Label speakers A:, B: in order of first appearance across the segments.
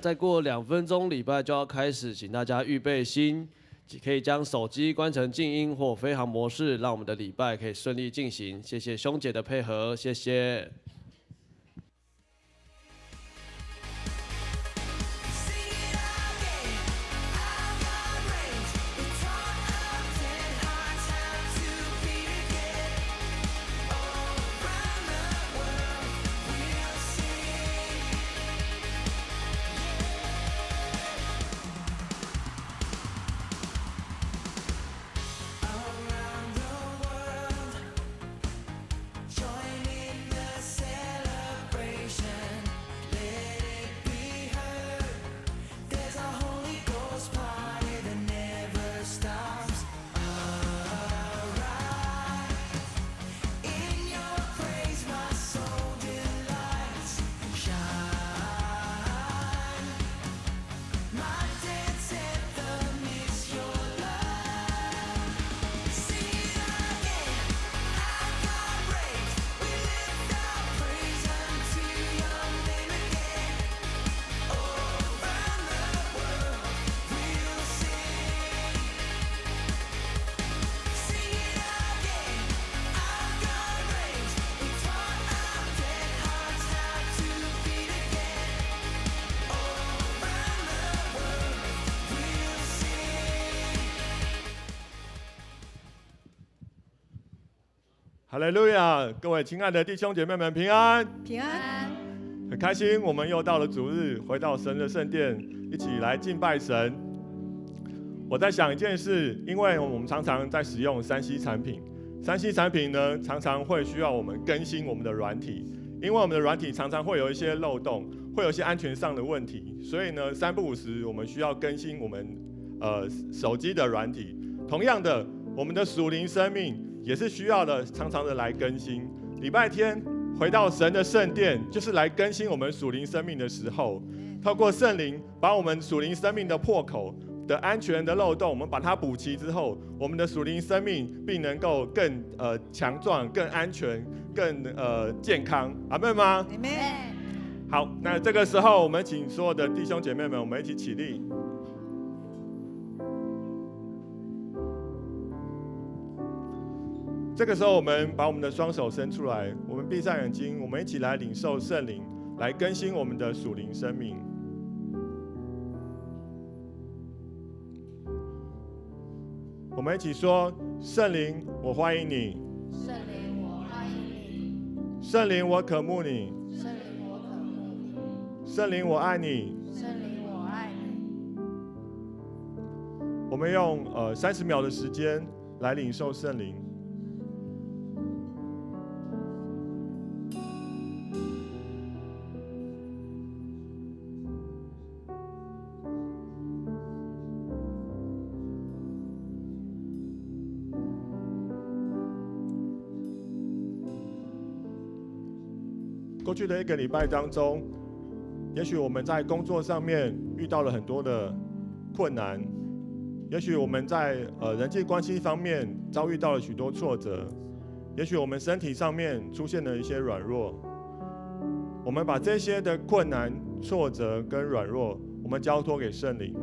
A: 再过2分钟，礼拜就要开始，请大家预备心，可以将手机关成静音或飞行模式，让我们的礼拜可以顺利进行。谢谢兄姐的配合，谢谢。
B: 哈利路亚！各位亲爱的弟兄姐妹们，平安！
C: 平安！
B: 很开心，我们又到了主日，回到神的圣殿，一起来敬拜神。我在想一件事，因为我们常常在使用3C 产品，3C 产品呢，常常会需要我们更新我们的软体，因为我们的软体常常会有一些漏洞，会有一些安全上的问题，所以呢，3不5时我们需要更新我们手机的软体。同样的，我们的属灵生命也是需要的，常常的来更新。礼拜天回到神的圣殿，就是来更新我们属灵生命的时候，透过圣灵把我们属灵生命的破口的安全的漏洞，我们把它补齐之后，我们的属灵生命并能够更强壮、更安全、更健康。阿们吗？
C: 阿们。
B: 好，那这个时候我们请所有的弟兄姐妹们，我们一起起立。这个时候，我们把我们的双手伸出来，我们闭上眼睛，我们一起来领受圣灵，来更新我们的属灵生命。我们一起说：圣灵，我欢迎你；
C: 圣灵，我欢迎你；
B: 圣灵，我渴慕你；
C: 圣灵，我渴慕你；
B: 圣灵，我爱你；
C: 圣灵，我爱你。
B: 我们用30秒的时间来领受圣灵。过去的1个礼拜当中，也许我们在工作上面遇到了很多的困难，也许我们在人际关系方面遭遇到了许多挫折，也许我们身体上面出现了一些软弱。我们把这些的困难、挫折跟软弱，我们交托给圣灵，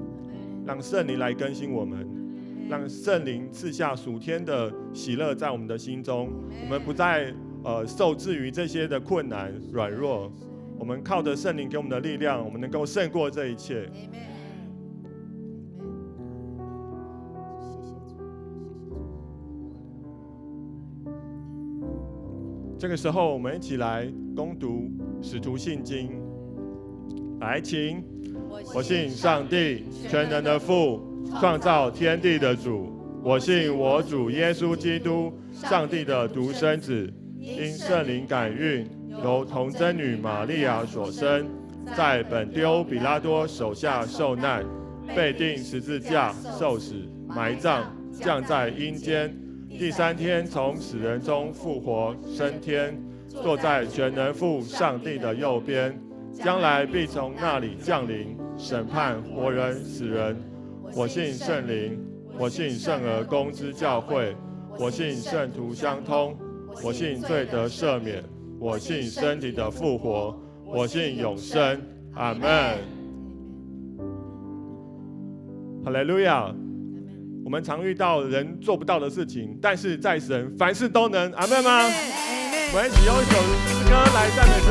B: 让圣灵来更新我们，让圣灵赐下属天的喜乐在我们的心中，我们不再受制于这些的困难、软弱，我们靠着圣灵给我们的力量，我们能够胜过这一切。这个时候，我们一起来攻读使徒信经。来，请。我信上帝，全能的父，创造天地的主。我信我主耶稣基督，上帝的独生子，因圣灵感孕，由童贞女玛利亚所生，在本丢比拉多手下受难，被钉十字架，受死，埋葬，降在阴间。第3天从死人中复活，升天，坐在全能父上帝的右边，将来必从那里降临，审判活人死人。我信圣灵，我信圣而公之教会，我信圣徒相通，我信罪得赦免，我信身体的复活，我信永生。阿们。哈利路亚。我们常遇到人做不到的事情，但是在神凡事都能，阿们吗？我们一起用一首诗歌来赞美神。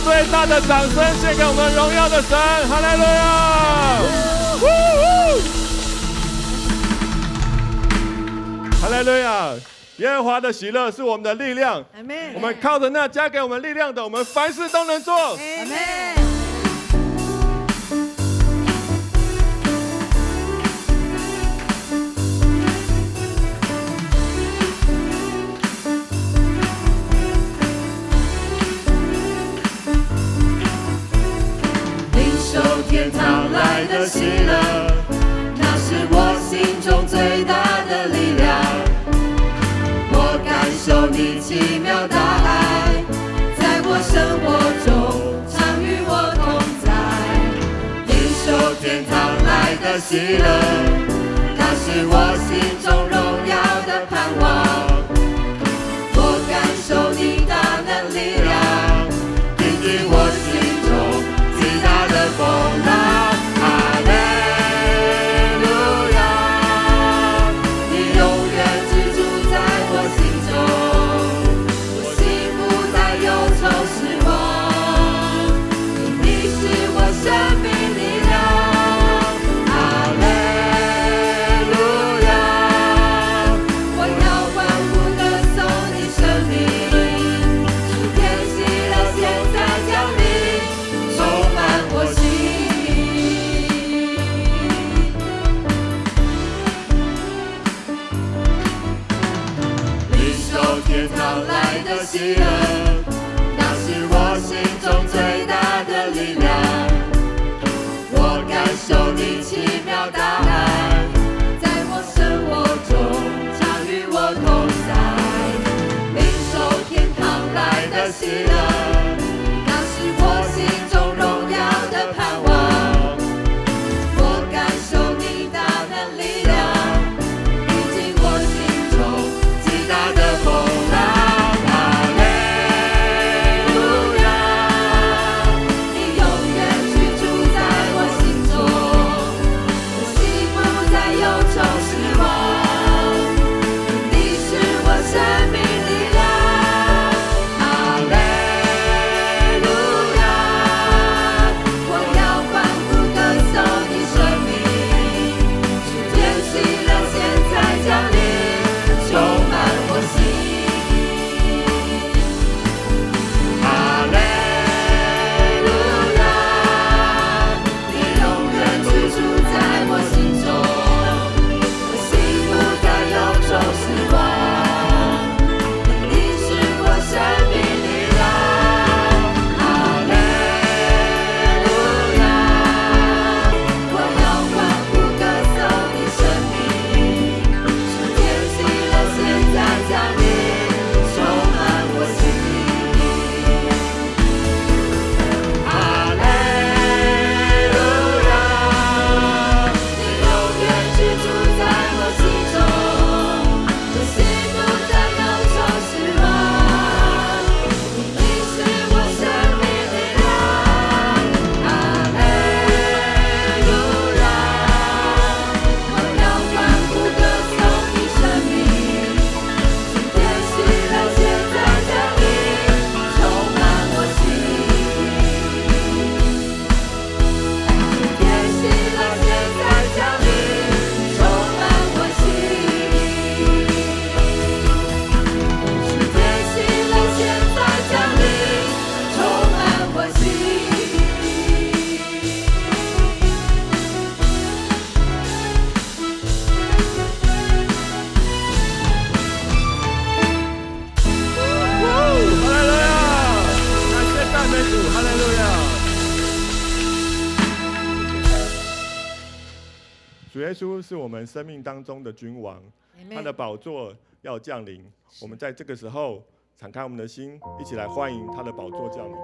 B: 最大的掌声献给我们荣耀的神，哈利路亚！哈利路亚！耶和华的喜乐是我们的力量，我们靠着那加给我们力量的，我们凡事都能做。
D: 天堂来的喜乐，那是我心中最大的力量。我感受你奇妙大爱，在我生活中常与我同在。领受天堂来的喜乐，那是我心中荣耀的盼望。我感受你大能力量，引领我心中极大的风浪。是喜乐，那是我心中最大的力量。我感受你奇妙大爱，在我生活中常与我同在，领受天堂来的喜乐，那是我心中荣耀的盼望。我感受你大能力量，历经我心中极大的风浪。哈利路亚，你永远居住在我心中，我心不再忧愁失望，你是我生命力量。哈利路亚，我要欢呼歌颂你生命，是天喜乐现在降临，充满我心。哈利路亚，你永远居住在我心中，我心不再忧愁失望，你是我生命力量。哈利路亚，我要欢呼歌颂你生命，是天喜乐现在降临，充满我心。哈利路亚，你永远居住在我心中，我心不再忧愁失望，你是我生命力量。哈利路亚，我要欢呼歌颂你生命，是天喜乐现在降临，充满我心。天喜乐现在降临，充满我心。是天喜乐现在降临，充满我心。
B: 哈利路亚！感谢赞美主，哈利路亚！主耶稣是我们生命当中的君王，他的宝座要降临。我们在这个时候敞开我们的心，一起来欢迎他的宝座降临。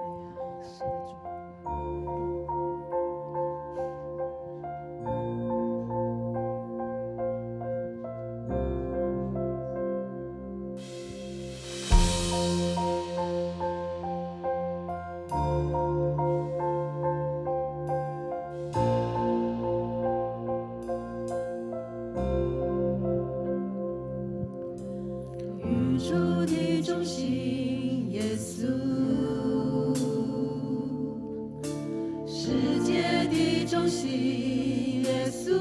D: 宇宙的中心，耶稣，世界的中心，耶稣，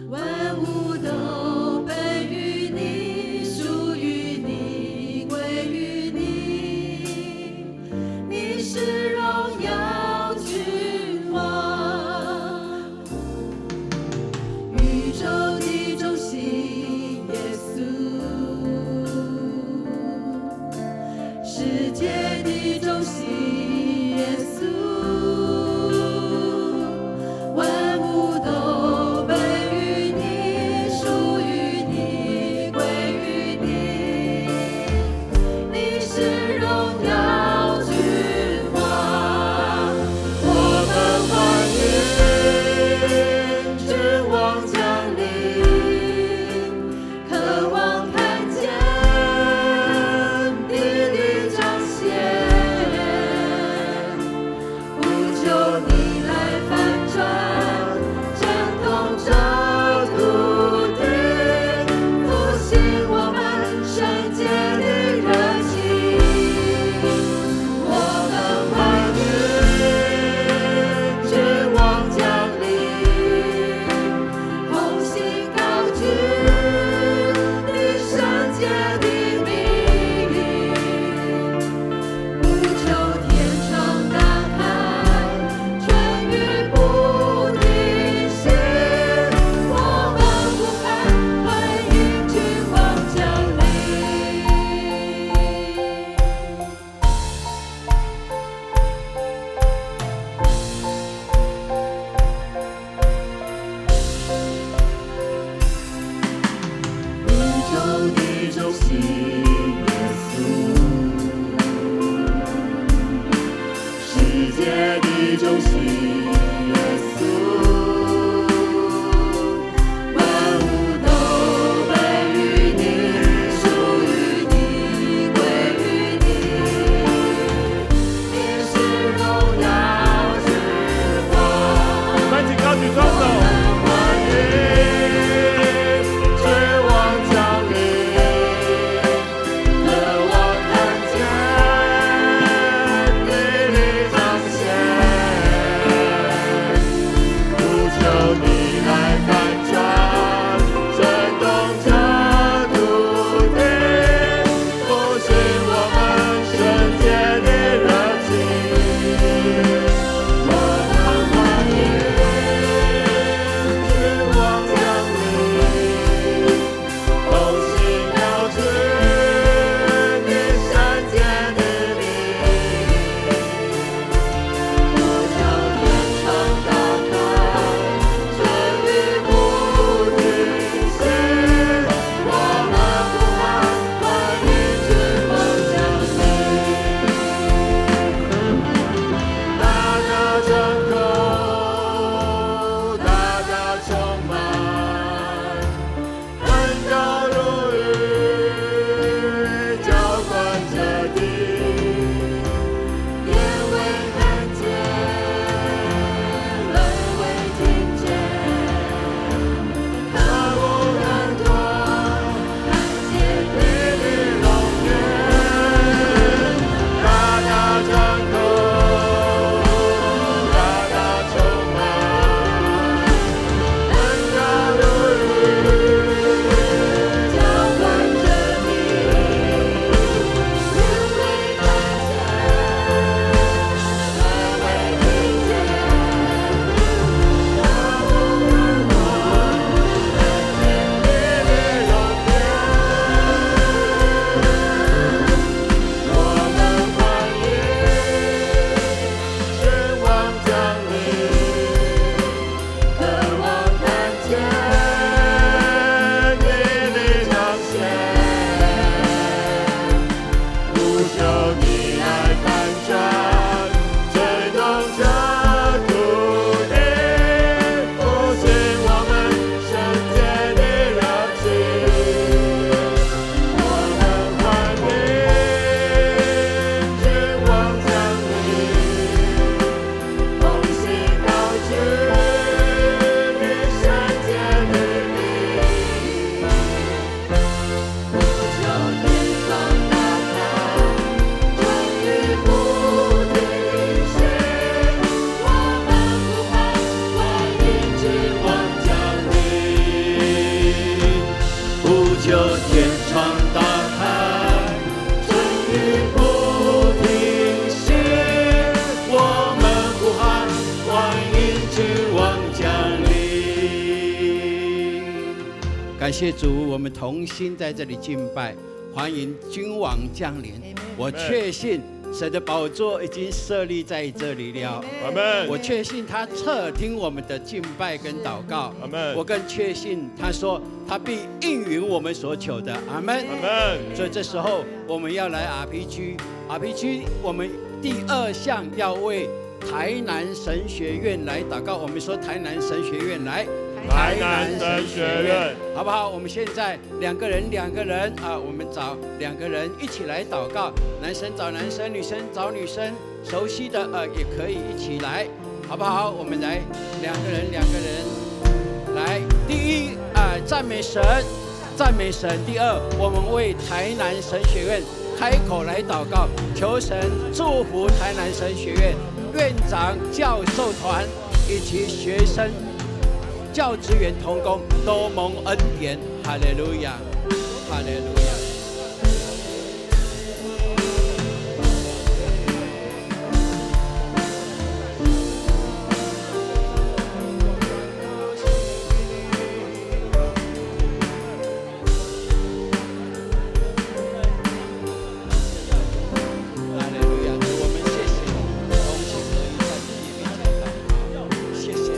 D: 万物都被于你，属于你，归于你，你是荣耀君王，宇宙的中心，耶稣，世界的中心，耶稣，万物都被于你，属于你，归于你，你是荣耀君王，我们欢迎君王降临，渴望看见地理彰显，不求你来翻转，震动这土地，复兴我们圣洁的热情，我们欢迎君王降临，同心高举你圣洁的名，不求天窗大开，春
B: 世界的中心，耶稣。
D: 万物都本于你，属于你，归于你。你是荣耀之王。
B: 我们一起高举双手。
E: 感谢主，我们同心在这里敬拜，欢迎君王降临。我确信神的宝座已经设立在这里了。
B: 阿们。
E: 我确信他侧听我们的敬拜跟祷告。
B: 阿们。
E: 我更确信他说他必应允我们所求的。阿们。
B: 阿们。
E: 所以这时候我们要来 RPG， 我们第2项要为台南神学院来祷告。我们说台南神学院来。
B: 台南神学院，
E: 好不好？我们现在两个人啊，我们找2个人一起来祷告，男生找男生，女生找女生，熟悉的也可以一起来，好不好？我们来两个人来。第一赞美神；第2，我们为台南神学院开口来祷告，求神祝福台南神学院院长、教授团以及学生。教职员同工都蒙恩典，哈利路亚，哈利路亚。谢谢。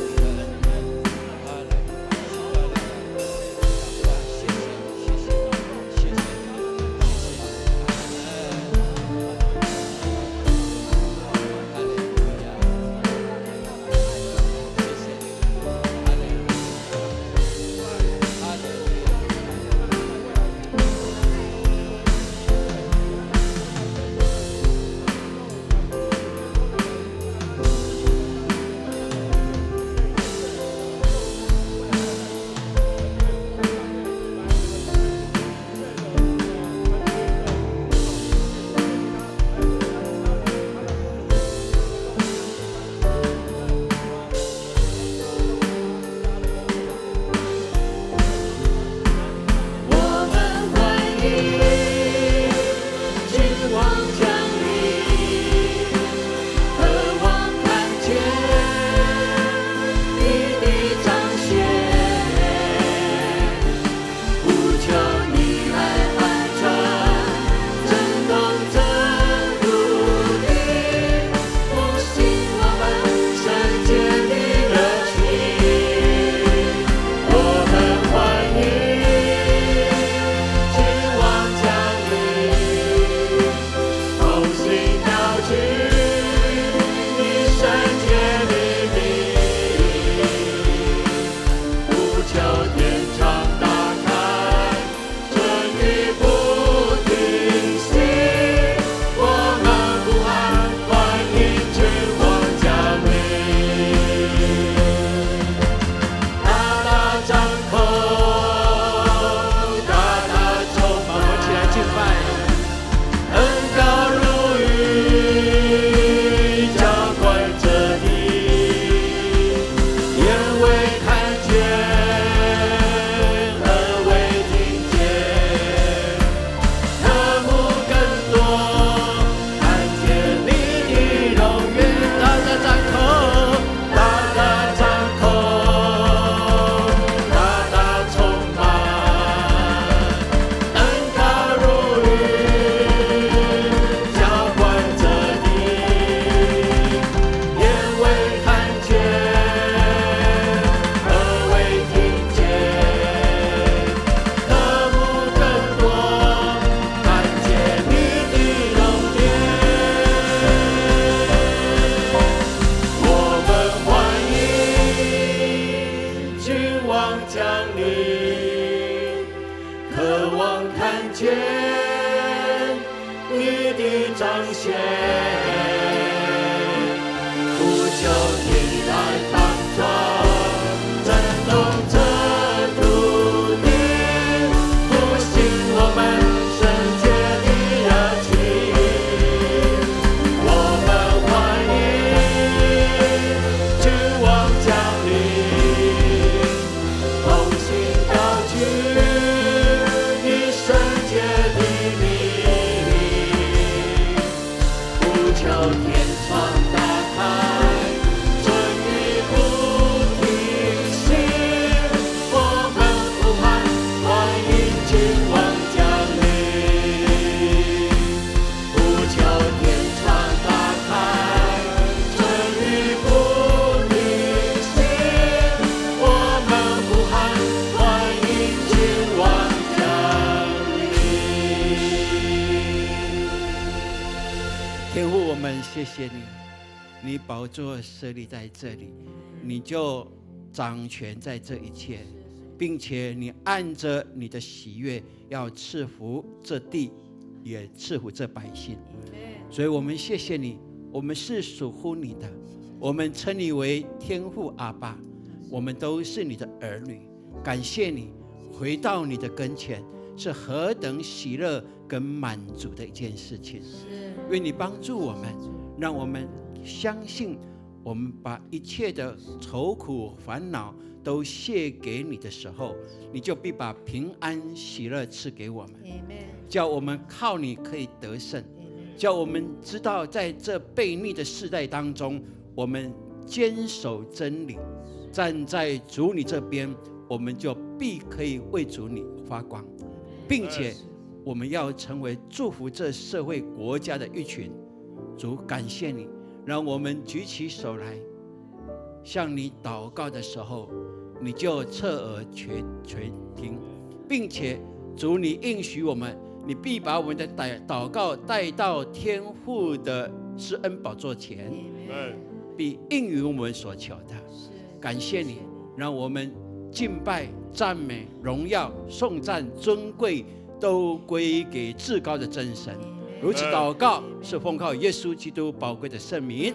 E: 谢谢你，你宝座设立在这里，你就掌权在这一切，并且你按着你的喜悦要赐福这地，也赐福这百姓。所以我们谢谢你，我们是属乎你的，我们称你为天父阿爸，我们都是你的儿女。感谢你，回到你的跟前是何等喜乐跟满足的一件事情。愿你帮助我们，让我们相信，我们把一切的愁苦烦恼都卸给你的时候，你就必把平安喜乐赐给我们，叫我们靠你可以得胜，叫我们知道在这悖逆的世代当中，我们坚守真理，站在主你这边，我们就必可以为主你发光，并且我们要成为祝福这社会国家的一群。主，感谢你，让我们举起手来向你祷告的时候，你就侧耳垂听，并且主，你应许我们，你必把我们的祷告带到天父的施恩宝座前，必应允我们所求的。感谢你，让我们敬拜、赞美、荣耀、颂赞、尊贵都归给至高的真神。如此祷告，是奉靠耶稣基督宝贵的圣名。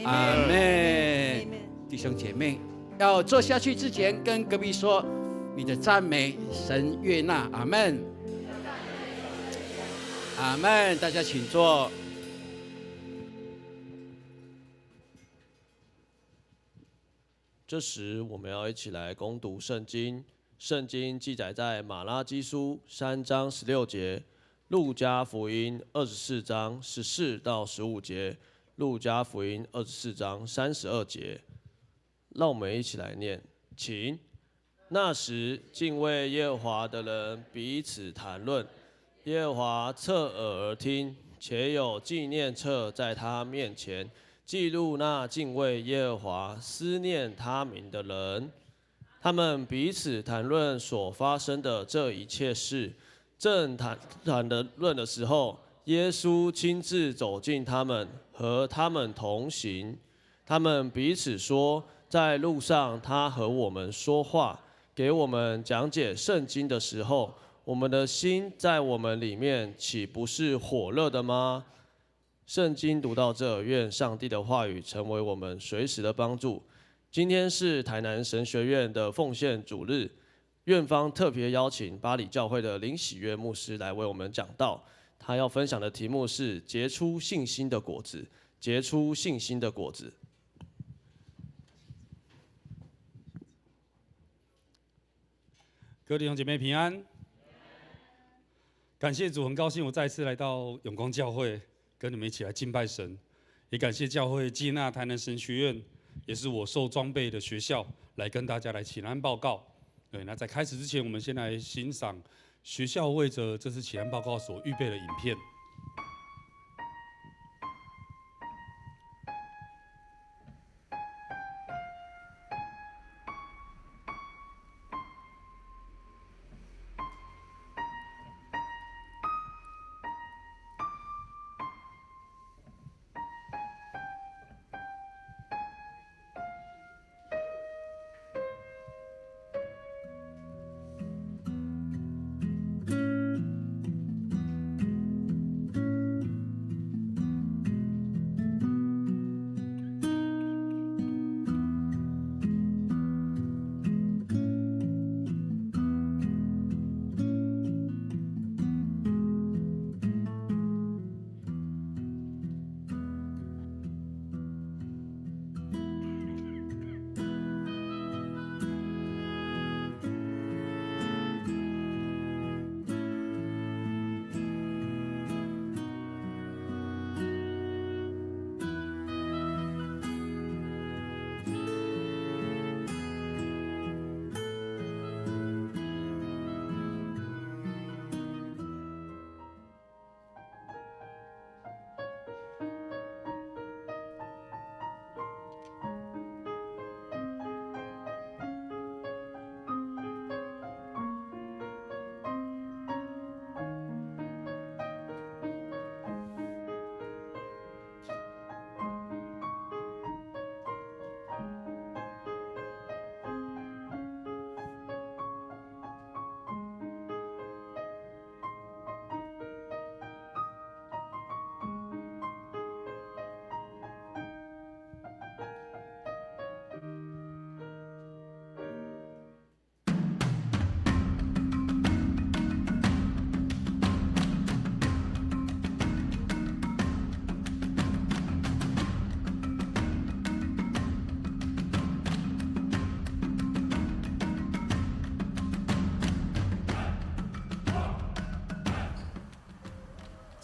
E: 阿们。弟兄姐妹，要坐下去之前，跟隔壁说，你的赞美神悦纳。阿们。阿们。大家请坐。
A: 这时，我们要一起来攻读圣经。圣经记载在马拉基书3章16节，路加福音24章14到15节，路加福音24章32节。让我们一起来念，请。那时，敬畏耶和华的人彼此谈论，耶和华侧耳而听，且有纪念册在他面前，记录那敬畏耶和华、思念他名的人。他们彼此谈论所发生的这一切事。正谈论的时候，耶稣亲自走近他们，和他们同行。他们彼此说，在路上他和我们说话，给我们讲解圣经的时候，我们的心在我们里面岂不是火热的吗？圣经读到这，愿上帝的话语成为我们随时的帮助。今天是台南神学院的奉献主日，院方特别邀请巴黎教会的林喜悦牧师来为我们讲道。他要分享的题目是结出信心的果子，结出信心的果子。
F: 各位弟兄姐妹平安，感谢主，很高兴我再次来到永光教会，跟你们一起来敬拜神，也感谢教会接纳台南神学院，也是我受装备的学校，来跟大家来起安报告。对，那在开始之前，我们先来欣赏学校为着这次起安报告所预备的影片。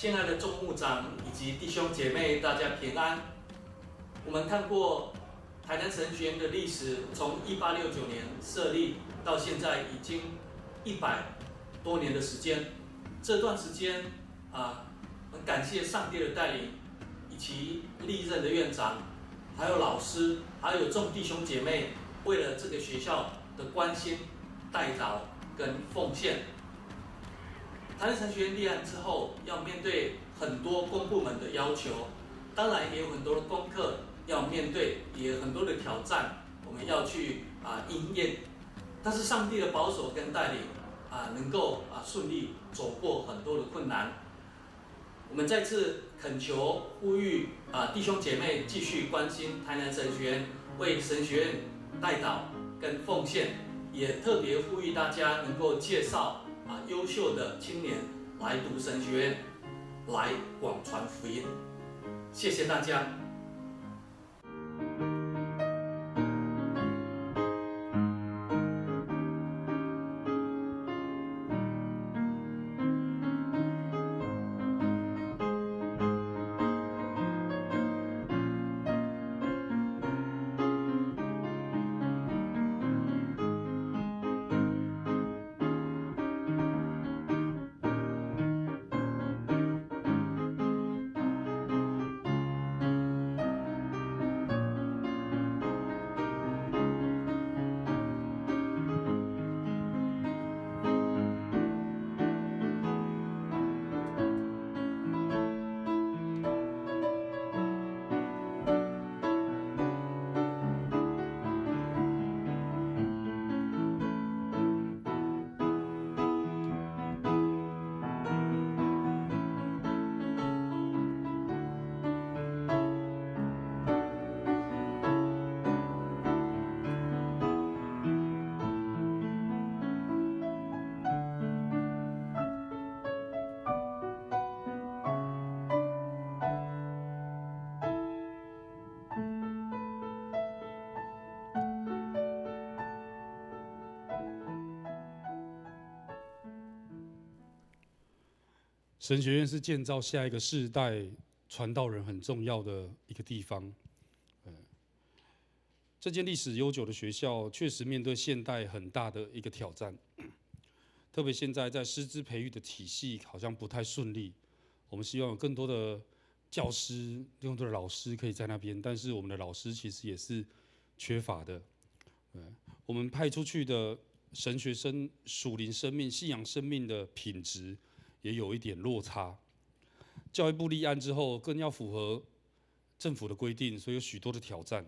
G: 亲爱的众牧长以及弟兄姐妹，大家平安。我们看过台南神学院的历史，从1869年设立到现在已经100多年的时间。这段时间很感谢上帝的带领，以及历任的院长，还有老师，还有众弟兄姐妹，为了这个学校的关心、代祷跟奉献。台南神学院立案之后，要面对很多公部门的要求，当然也有很多的功课要面对，也有很多的挑战，我们要去应验。但是上帝的保守跟带领能够顺利走过很多的困难。我们再次恳求呼吁弟兄姐妹继续关心台南神学院，为神学院代祷跟奉献，也特别呼吁大家能够介绍优秀的青年来读神学院，来广传福音。谢谢大家。
F: 神学院是建造下一个世代传道人很重要的一个地方。这间历史悠久的学校确实面对现代很大的一个挑战，特别现在在师资培育的体系好像不太顺利。我们希望有更多的教师、更多的老师可以在那边，但是我们的老师其实也是缺乏的。我们派出去的神学生、属灵生命、信仰生命的品质也有一点落差。教育部立案之后，更要符合政府的规定，所以有许多的挑战。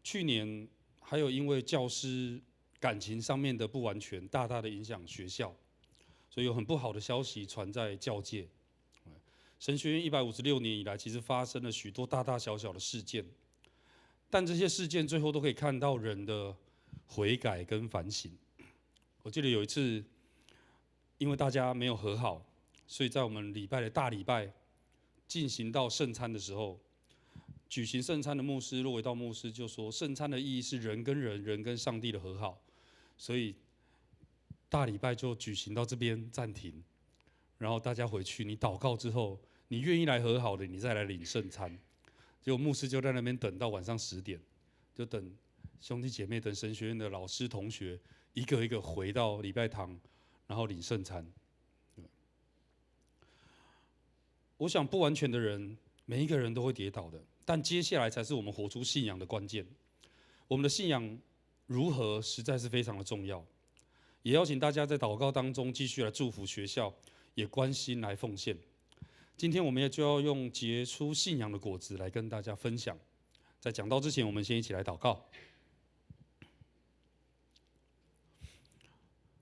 F: 去年还有因为教师感情上面的不完全，大大的影响学校，所以有很不好的消息传在教界。神学院156年以来，其实发生了许多大大小小的事件，但这些事件最后都可以看到人的悔改跟反省。我记得有一次，因为大家没有和好，所以在我们礼拜的大礼拜进行到圣餐的时候，举行圣餐的牧师骆维道牧师就说，圣餐的意义是人跟人、人跟上帝的和好，所以大礼拜就举行到这边暂停，然后大家回去，你祷告之后，你愿意来和好的，你再来领圣餐。结果牧师就在那边等到晚上10点，就等兄弟姐妹、等神学院的老师同学一个一个回到礼拜堂，然后领圣餐。我想不完全的人，每一个人都会跌倒的，但接下来才是我们活出信仰的关键。我们的信仰如何，实在是非常的重要。也邀请大家在祷告当中继续来祝福学校，也关心来奉献。今天我们也就要用结出信仰的果子来跟大家分享。在讲道之前，我们先一起来祷告。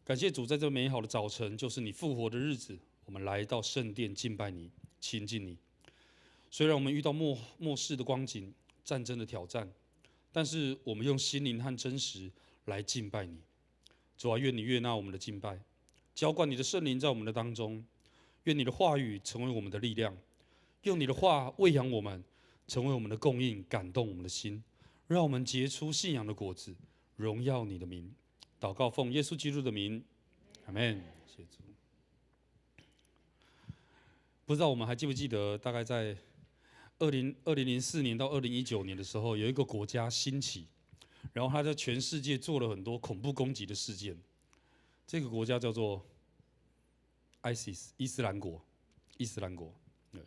F: 感谢主，在这美好的早晨，就是你复活的日子，我们来到圣殿敬拜你，亲近你。虽然我们遇到末世的光景、战争的挑战，但是我们用心灵和真实来敬拜你。主啊，愿你悦纳我们的敬拜，浇灌你的圣灵在我们的当中，愿你的话语成为我们的力量，用你的话喂养我们，成为我们的供应，感动我们的心，让我们结出信仰的果子，荣耀你的名。祷告奉耶稣基督的名，阿们。谢主。不知道我们还记不记得，大概在2004年到2019年的时候，有一个国家兴起，然后他在全世界做了很多恐怖攻击的事件。这个国家叫做 ISIS 伊斯兰国。对，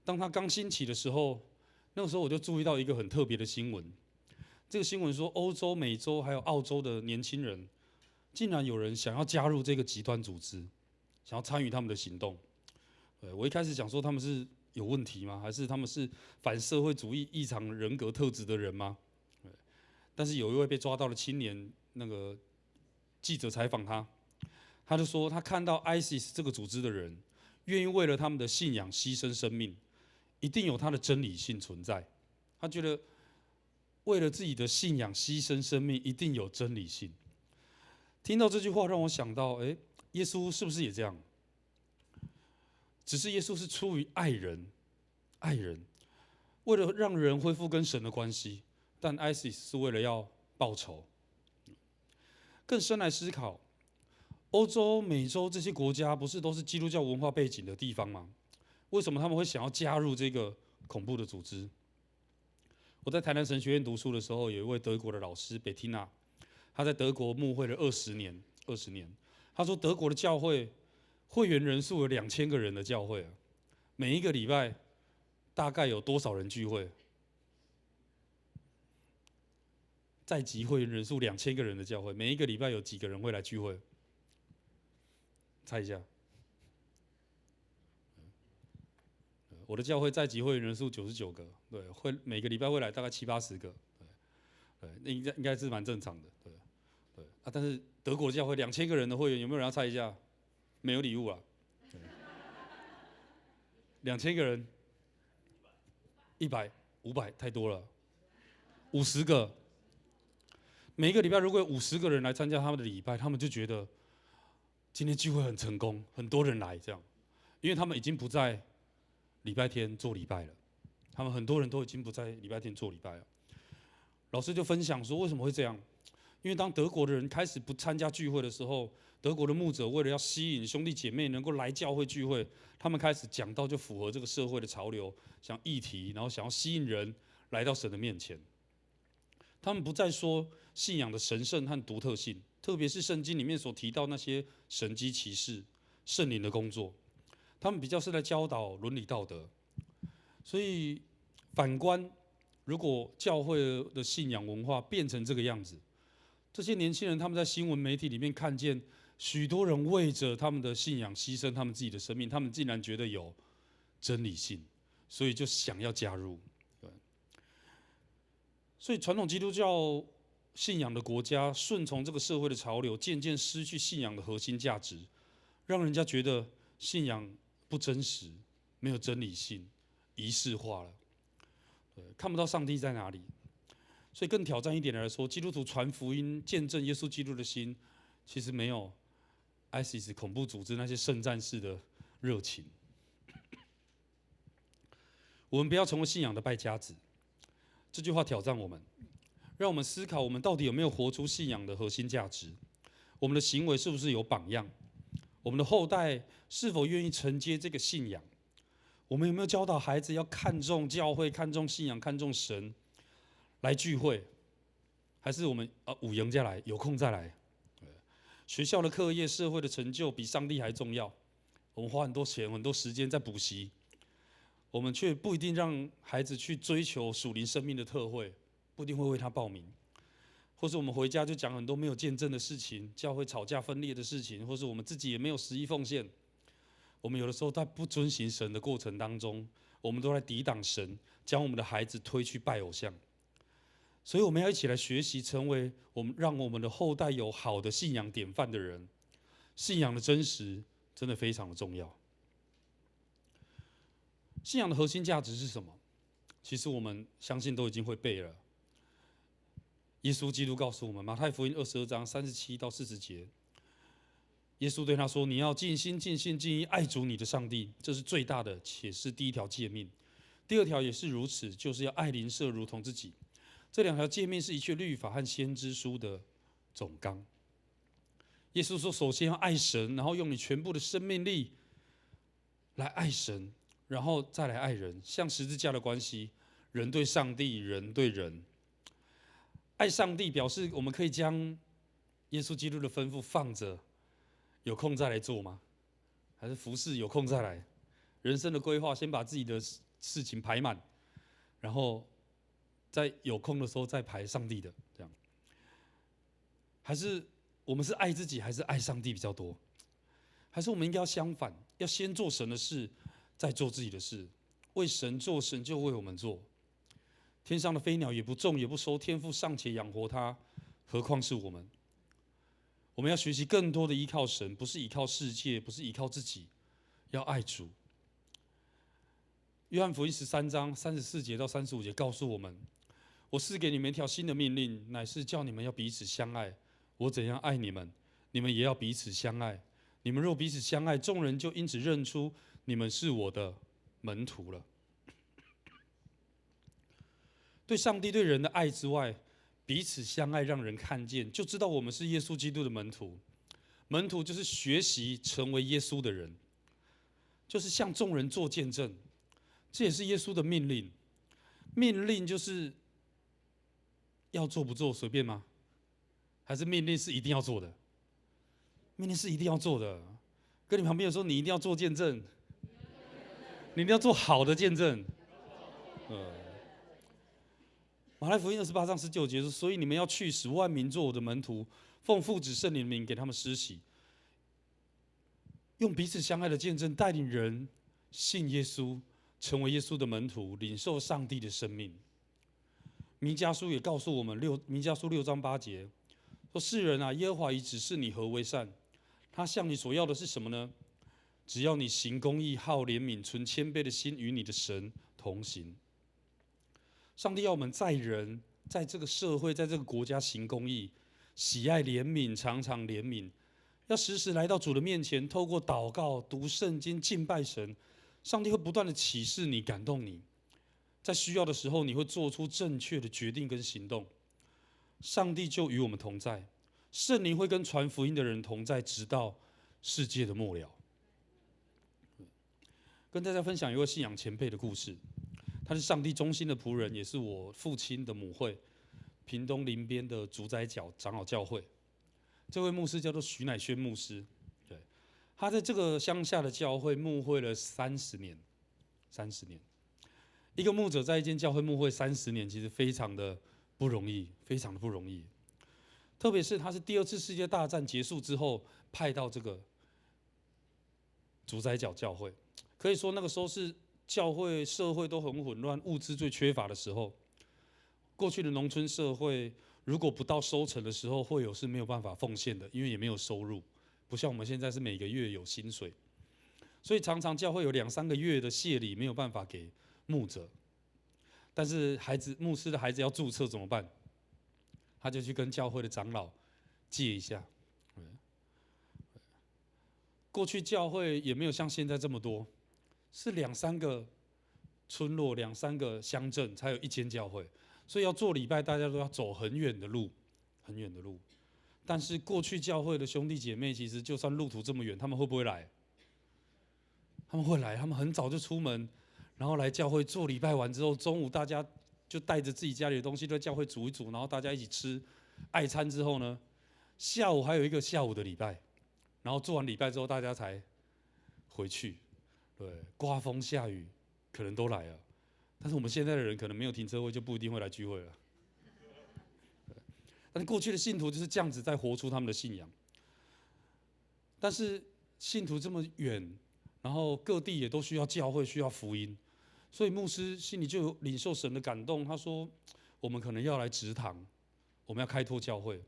F: 当他刚兴起的时候，那个时候我就注意到一个很特别的新闻。这个新闻说，欧洲、美洲还有澳洲的年轻人，竟然有人想要加入这个极端组织，想要参与他们的行动。我一开始想说他们是有问题吗？还是他们是反社会主义异常人格特质的人吗？但是有一位被抓到的青年，那个记者采访他，他就说他看到 ISIS 这个组织的人，愿意为了他们的信仰牺牲生命，一定有他的真理性存在。他觉得为了自己的信仰牺牲生命，一定有真理性。听到这句话，让我想到，耶稣是不是也这样？只是耶稣是出于爱人，为了让人恢复跟神的关系，但 ISIS 是为了要报仇。更深来思考，欧洲、美洲这些国家不是都是基督教文化背景的地方吗？为什么他们会想要加入这个恐怖的组织？我在台南神学院读书的时候，有一位德国的老师贝蒂娜，他在德国牧会了20年。他说德国的教会会员人数有2000个人的教会啊，每一个礼拜大概有多少人聚会？在籍会员人数2000个人的教会，每一个礼拜有几个人会来聚会？猜一下。我的教会在籍会员人数99个，对，会每个礼拜会来大概70-80个，对，那应该是蛮正常的，对啊。但是德国的教会2000个人的会员，有没有人要猜一下？没有礼物啊，2000个人，100、500太多了，50个。每一个礼拜如果有50个人来参加他们的礼拜，他们就觉得今天聚会很成功，很多人来这样，因为他们已经不在礼拜天做礼拜了，他们很多人都已经不在礼拜天做礼拜了。老师就分享说，为什么会这样？因为当德国的人开始不参加聚会的时候，德国的牧者为了要吸引兄弟姐妹能够来教会聚会，他们开始讲到就符合这个社会的潮流，想议题，然后想要吸引人来到神的面前。他们不再说信仰的神圣和独特性，特别是圣经里面所提到那些神迹奇事、圣灵的工作，他们比较是在教导伦理道德。所以反观，如果教会的信仰文化变成这个样子，这些年轻人他们在新闻媒体里面看见许多人为着他们的信仰牺牲他们自己的生命，他们竟然觉得有真理性，所以就想要加入。所以传统基督教信仰的国家顺从这个社会的潮流，渐渐失去信仰的核心价值，让人家觉得信仰不真实，没有真理性，仪式化了，看不到上帝在哪里。所以更挑战一点来说，基督徒传福音、见证耶稣基督的心，其实没有 ISIS 恐怖组织那些圣战士的热情。我们不要成为信仰的败家子。这句话挑战我们，让我们思考：我们到底有没有活出信仰的核心价值？我们的行为是不是有榜样？我们的后代是否愿意承接这个信仰？我们有没有教导孩子要看重教会、看重信仰、看重神，来聚会？还是我们午营再来，有空再来？学校的课业、社会的成就比上帝还重要。我们花很多钱、很多时间在补习。我们却不一定让孩子去追求属灵生命的特会，不一定会为他报名，或是我们回家就讲很多没有见证的事情，教会吵架分裂的事情，或是我们自己也没有实意奉献。我们有的时候在不遵行神的过程当中，我们都在抵挡神，将我们的孩子推去拜偶像。所以我们要一起来学习，成为让我们的后代有好的信仰典范的人。信仰的真实真的非常的重要。信仰的核心价值是什么？其实我们相信都已经会背了。耶稣基督告诉我们，马太福音22章37到40节，耶稣对他说：“你要尽心、尽性、尽意爱主你的上帝，这是最大的，且是第一条诫命。第二条也是如此，就是要爱邻舍如同自己。这2条诫命是一切律法和先知书的总纲。”耶稣说：“首先要爱神，然后用你全部的生命力来爱神，然后再来爱人，像十字架的关系，人对上帝，人对人。爱上帝表示我们可以将耶稣基督的吩咐放着，有空再来做吗？还是服侍有空再来？人生的规划，先把自己的事情排满，然后在有空的时候再排上帝的，这样。还是我们是爱自己，还是爱上帝比较多？还是我们应该要相反，要先做神的事，再做自己的事？为神做，神就为我们做。天上的飞鸟也不种也不收，天父尚且养活它，何况是我们？我们要学习更多的依靠神，不是依靠世界，不是依靠自己，要爱主。约翰福音13章34节到35节告诉我们：我赐给你们一条新的命令，乃是叫你们要彼此相爱。我怎样爱你们，你们也要彼此相爱。你们若彼此相爱，众人就因此认出你们是我的门徒了。对上帝对人的爱之外，彼此相爱让人看见，就知道我们是耶稣基督的门徒。门徒就是学习成为耶稣的人，就是向众人做见证。这也是耶稣的命令。命令就是要做不做随便吗？还是命令是一定要做的？命令是一定要做的。跟你旁边说，你一定要做见证，你一定要做好的见证。马太福音28章19节说：所以你们要去，使万民做我的门徒，奉父子圣灵的名给他们施洗，用彼此相爱的见证带领人信耶稣，成为耶稣的门徒，领受上帝的生命。弥迦书也告诉我们，弥迦书6章8节说：世人啊，耶和华已指示你何为善，他向你所要的是什么呢？只要你行公义，好怜悯，存谦卑的心，与你的神同行。上帝要我们在人，在这个社会，在这个国家行公义，喜爱怜悯，常常怜悯，要时时来到主的面前，透过祷告、读圣经、敬拜神，上帝会不断的启示你、感动你，在需要的时候，你会做出正确的决定跟行动。上帝就与我们同在，圣灵会跟传福音的人同在，直到世界的末了。跟大家分享一个信仰前辈的故事。他是上帝忠心的仆人，也是我父亲的母会，屏东林边的竹仔角长老教会。这位牧师叫做徐乃轩牧师，对，他在这个乡下的教会牧会了30年。30年，一个牧者在一间教会牧会30年，其实非常的不容易，非常的不容易。特别是他是第2次世界大战结束之后派到这个竹仔角教会，可以说那个时候是教会社会都很混乱，物资最缺乏的时候。过去的农村社会，如果不到收成的时候，会友是没有办法奉献的，因为也没有收入，不像我们现在是每个月有薪水，所以常常教会有2-3个月的谢礼没有办法给牧者。但是牧师的孩子要注册怎么办？他就去跟教会的长老借一下。过去教会也没有像现在这么多，是2-3个村落、2-3个乡镇才有一间教会，所以要做礼拜，大家都要走很远的路，很远的路。但是过去教会的兄弟姐妹，其实就算路途这么远，他们会不会来？他们会来，他们很早就出门，然后来教会做礼拜完之后，中午大家就带着自己家里的东西，在教会煮一煮，然后大家一起吃爱餐之后呢，下午还有一个下午的礼拜，然后做完礼拜之后，大家才回去。对，刮风下雨可能都来了，但是我们现在的人可能没有停车位，就不一定会来聚会了。但是过去的信徒就是这样子在活出他们的信仰。但是信徒这么远，然后各地也都需要教会，需要福音，所以牧师心里就有领受神的感动。他说：我们可能要来植堂，我们要开拓教会，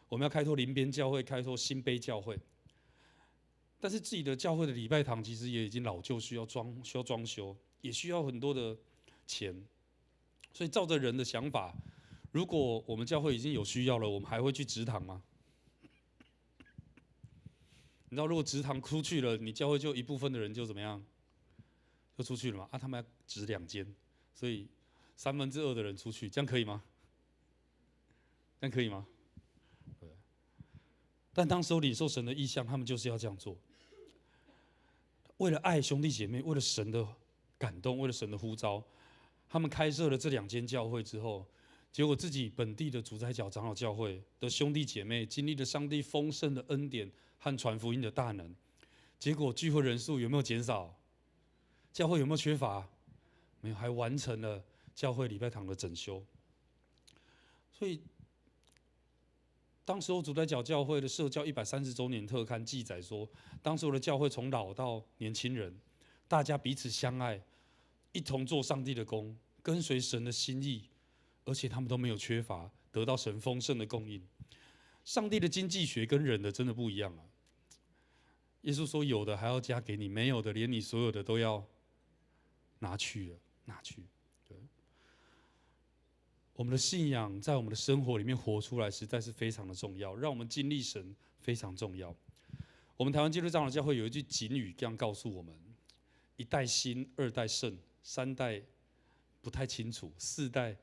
F: 我们要开拓林边教会，开拓新杯教会。但是自己的教会的礼拜堂其实也已经老旧，需要装修，也需要很多的钱。所以照着人的想法，如果我们教会已经有需要了，我们还会去植堂吗？你知道，如果植堂出去了，你教会就一部分的人就怎么样？就出去了嘛？他们要植2间，所以2/3的人出去，这样可以吗？这样可以吗？对。但当时候领受神的意向，他们就是要这样做。为了爱兄弟姐妹，为了神的感动，为了神的呼召，他们开设了这2间教会之后，结果自己本地的主宰角长老教会的兄弟姐妹经历了上帝丰盛的恩典和传福音的大能，结果聚会人数有没有减少？教会有没有缺乏？没有，还完成了教会礼拜堂的整修。所以，当时候主宰角教会的社教130周年特刊记载说，当时候的教会从老到年轻人，大家彼此相爱，一同做上帝的工，跟随神的心意，而且他们都没有缺乏，得到神丰盛的供应。上帝的经济学跟人的真的不一样啊！耶稣说：“有的还要加给你，没有的连你所有的都要拿去了。”拿去。对，我们的信仰在我们的生活里面活出来，实在是非常的重要，让我们经历神非常重要。我们台湾基督长老教会有一句警语，这样告诉我们：1代兴，2代盛，3代不太清楚，4代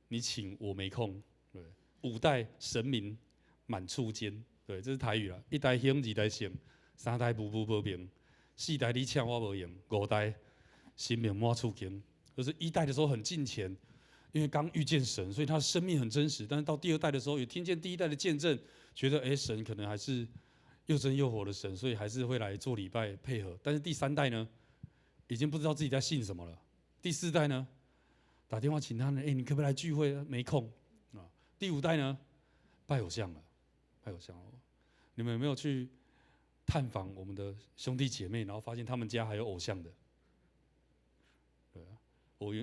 F: 你请我没空，对，5代神明满处间，对，这是台语啦。1代兴，2代盛，3代步步不平，4代你请我无用，5代心命满处间。就是1代的时候很敬虔，因为刚遇见神，所以他的生命很真实。但是到第2代的时候，也听见第1代的见证，觉得神可能还是又真又活的神，所以还是会来做礼拜配合。但是第3代呢，已经不知道自己在信什么了。第4代呢，打电话请他呢，你可不可以来聚会？没空啊。第5代呢，拜偶像了，拜偶像了。你们有没有去探访我们的兄弟姐妹，然后发现他们家还有偶像的？对啊，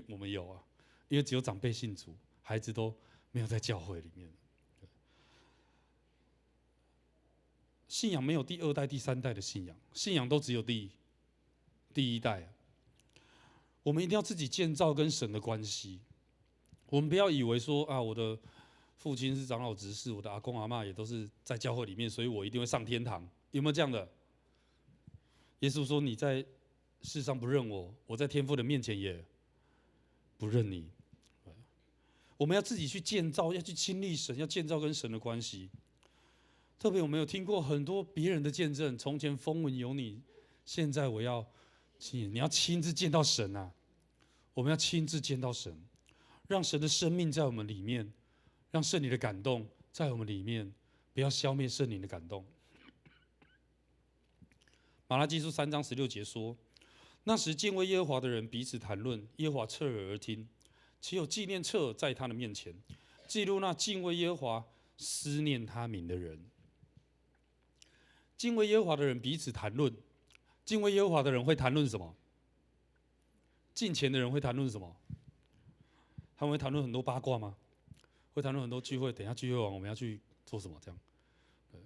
F: 我们有啊，因为只有长辈信主，孩子都没有在教会里面。信仰没有第2代、第3代的信仰，信仰都只有第1代。我们一定要自己建造跟神的关系。我们不要以为说啊，我的父亲是长老执事，我的阿公阿嬷也都是在教会里面，所以我一定会上天堂。有没有这样的？耶稣说：“你在世上不认我，我在天父的面前也不认你。”我们要自己去建造，要去亲历神，要建造跟神的关系。特别我们有听过很多别人的见证，从前风闻有你，现在我要亲，你要亲自见到神啊！我们要亲自见到神，让神的生命在我们里面，让圣灵的感动在我们里面，不要消灭圣灵的感动。马拉基书3章16节说：“那时敬畏耶和华的人彼此谈论，耶和华侧耳而听，岂有纪念册在他的面前，记录那敬畏耶和华、思念他名的人。”敬畏耶和华的人彼此谈论，敬畏耶和华的人会谈论什么？敬虔的人会谈论什么？他们会谈论很多八卦吗？会谈论很多聚会，等一下聚会完我们要去做什么？这样，对。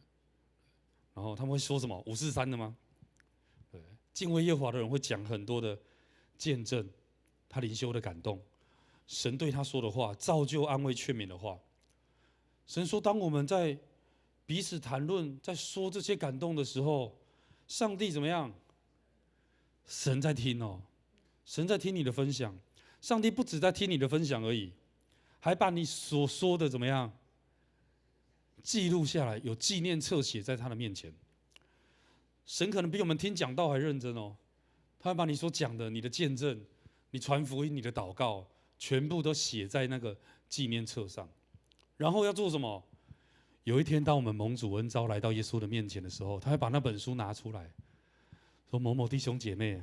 F: 然后他们会说什么543的吗？对，敬畏耶和华的人会讲很多的见证，他灵修的感动，神对他说的话，造就、安慰、劝勉的话。神说，当我们在彼此谈论，在说这些感动的时候，上帝怎么样？神在听哦，神在听你的分享。上帝不只在听你的分享而已，还把你所说的怎么样记录下来，有纪念册写在他的面前。神可能比我们听讲道还认真哦，他会把你所讲的、你的见证、你传福音、你的祷告，全部都写在那个纪念册上。然后要做什么？有一天，当我们蒙主恩召来到耶稣的面前的时候，他会把那本书拿出来，说：“某某弟兄姐妹，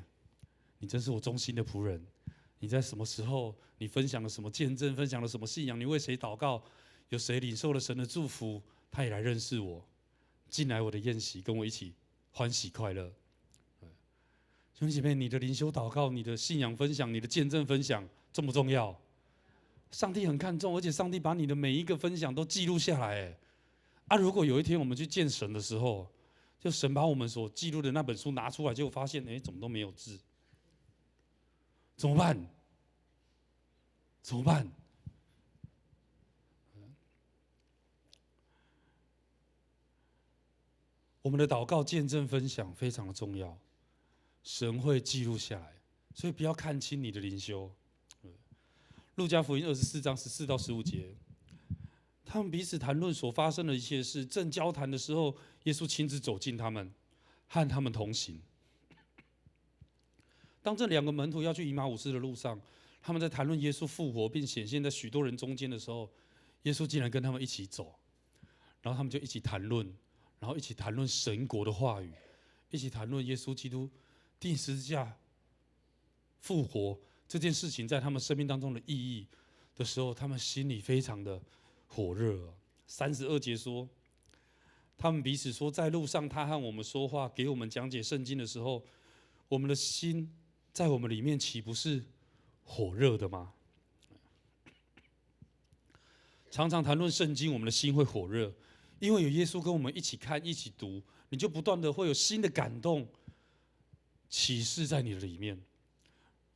F: 你真是我忠心的仆人。你在什么时候，你分享了什么见证，分享了什么信仰？你为谁祷告？有谁领受了神的祝福？他也来认识我，进来我的宴席，跟我一起欢喜快乐。”兄弟姐妹，你的灵修祷告、你的信仰分享、你的见证分享重不重要？上帝很看重，而且上帝把你的每一个分享都记录下来。如果有一天我们去见神的时候，就神把我们所记录的那本书拿出来，结果发现，怎么都没有字，怎么办？怎么办？我们的祷告、见证、分享非常的重要，神会记录下来，所以不要看轻你的灵修。路加福音24章14到15节。他们彼此谈论所发生的一切事，正交谈的时候，耶稣亲自走近他们，和他们同行。当这2个门徒要去以马忤斯的路上，他们在谈论耶稣复活并显现在许多人中间的时候，耶稣竟然跟他们一起走，然后他们就一起谈论，然后一起谈论神国的话语，一起谈论耶稣基督钉十字架、复活这件事情在他们生命当中的意义的时候，他们心里非常的火热。32节说，他们彼此说，在路上他和我们说话，给我们讲解圣经的时候，我们的心在我们里面岂不是火热的吗？常常谈论圣经，我们的心会火热，因为有耶稣跟我们一起看、一起读，你就不断的会有新的感动启示在你的里面。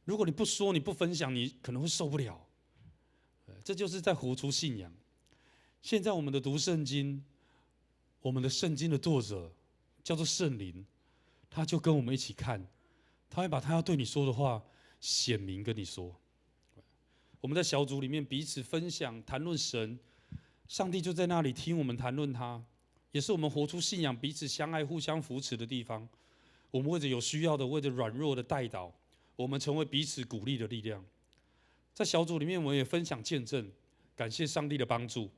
F: 如果你不说、你不分享，你可能会受不了。这就是在活出信仰。现在我们的读圣经，我们的圣经的作者叫做圣灵，他就跟我们一起看，他会把他要对你说的话显明跟你说。我们在小组里面彼此分享、谈论神，上帝就在那里听我们谈论他，也是我们活出信仰、彼此相爱、互相扶持的地方。我们为着有需要的、为着软弱的代祷，我们成为彼此鼓励的力量。在小组里面，我们也分享见证，感谢上帝的帮助。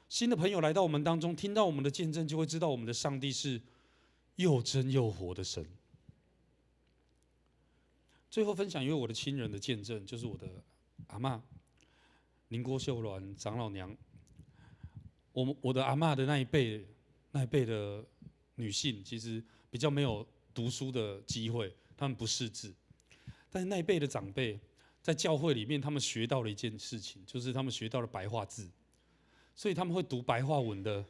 F: 新的朋友来到我们当中，听到我们的见证，就会知道我们的上帝是又真又活的神。最后分享一位我的亲人的见证，就是我的阿嬷林郭秀鸾长老娘。我的阿嬷的那一辈的女性，其实比较没有读书的机会，她们不识字。但是那一辈的长辈在教会里面，他们学到了一件事情，就是他们学到了白话字。所以他们会读白话文的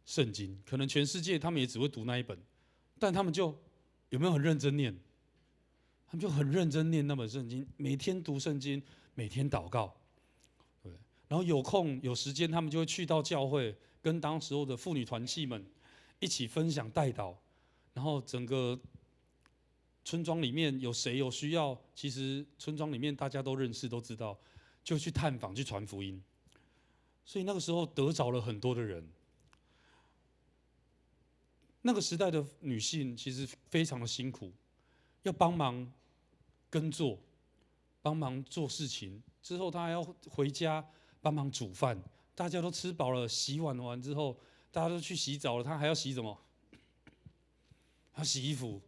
F: 圣经，可能全世界他们也只会读那一本，但他们就有没有很认真念？他们就很认真念那本圣经，每天读圣经，每天祷告，对。然后有空有时间，他们就会去到教会，跟当时候的妇女团契们一起分享代祷，然后整个村庄里面有谁有需要，其实村庄里面大家都认识都知道，就去探访去传福音。所以那个时候得着了很多的人。那个时代的女性其实非常的辛苦，要帮忙耕作，帮忙做事情，之后她还要回家帮忙煮饭。大家都吃饱了，洗碗完之后，大家都去洗澡了，她还要洗什么？她洗衣服，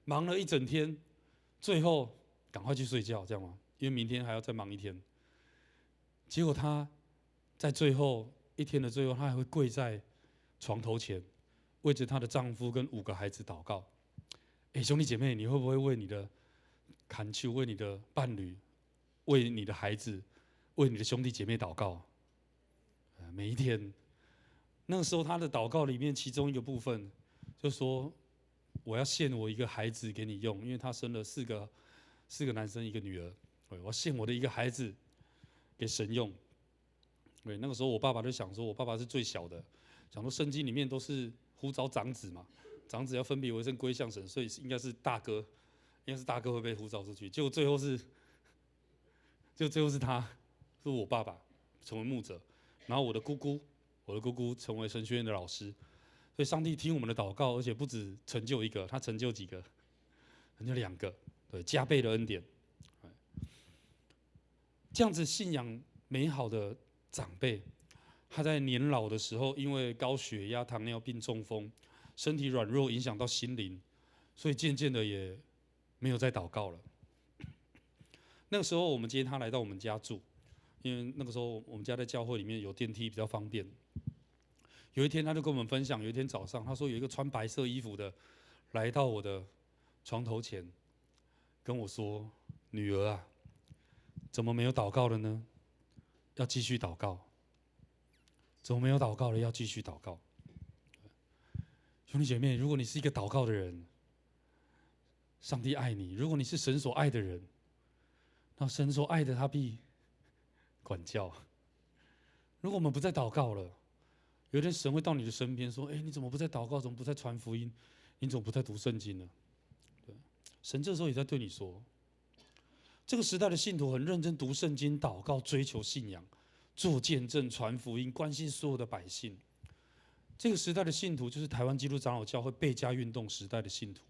F: 忙了一整天，最后赶快去睡觉，这样吗？因为明天还要再忙一天。结果她在最后一天的最后，她还会跪在床头前，为着她的丈夫跟5个孩子祷告。兄弟姐妹，你会不会为你的恳求、为你的伴侣、为你的孩子、为你的兄弟姐妹祷告？每一天，那个时候她的祷告里面，其中一个部分就说：“我要献我一个孩子给你用，因为她生了4个男生1个女儿，我要献我的一个孩子给神用。”对，那个时候我爸爸就想说，我爸爸是最小的，想说圣经里面都是呼召长子嘛，长子要分别为圣归向神，所以应该是大哥会被呼召出去。结果最后是他，是我爸爸成为牧者，然后我的姑姑成为神学院的老师。所以上帝听我们的祷告，而且不止成就1个，他成就几个？成就2个，对，加倍的恩典。这样子信仰美好的长辈，他在年老的时候，因为高血压、糖尿病、中风，身体软弱，影响到心灵，所以渐渐的也没有再祷告了。那个时候，我们接他来到我们家住，因为那个时候我们家在教会里面有电梯，比较方便。有一天，他就跟我们分享，有一天早上，他说有一个穿白色衣服的来到我的床头前，跟我说：“女儿啊，怎么没有祷告了呢？要继续祷告。怎么没有祷告了？要继续祷告。”兄弟姐妹，如果你是一个祷告的人，上帝爱你；如果你是神所爱的人，那神所爱的他必管教。如果我们不再祷告了，有一天神会到你的身边说：“你怎么不再祷告？怎么不再传福音？你怎么不再读圣经呢？”对，神这时候也在对你说。这个时代的信徒很认真读圣经、祷告、追求信仰、做见证、传福音，关心所有的百姓。这个时代的信徒就是台湾基督长老教会贝加运动时代的信徒。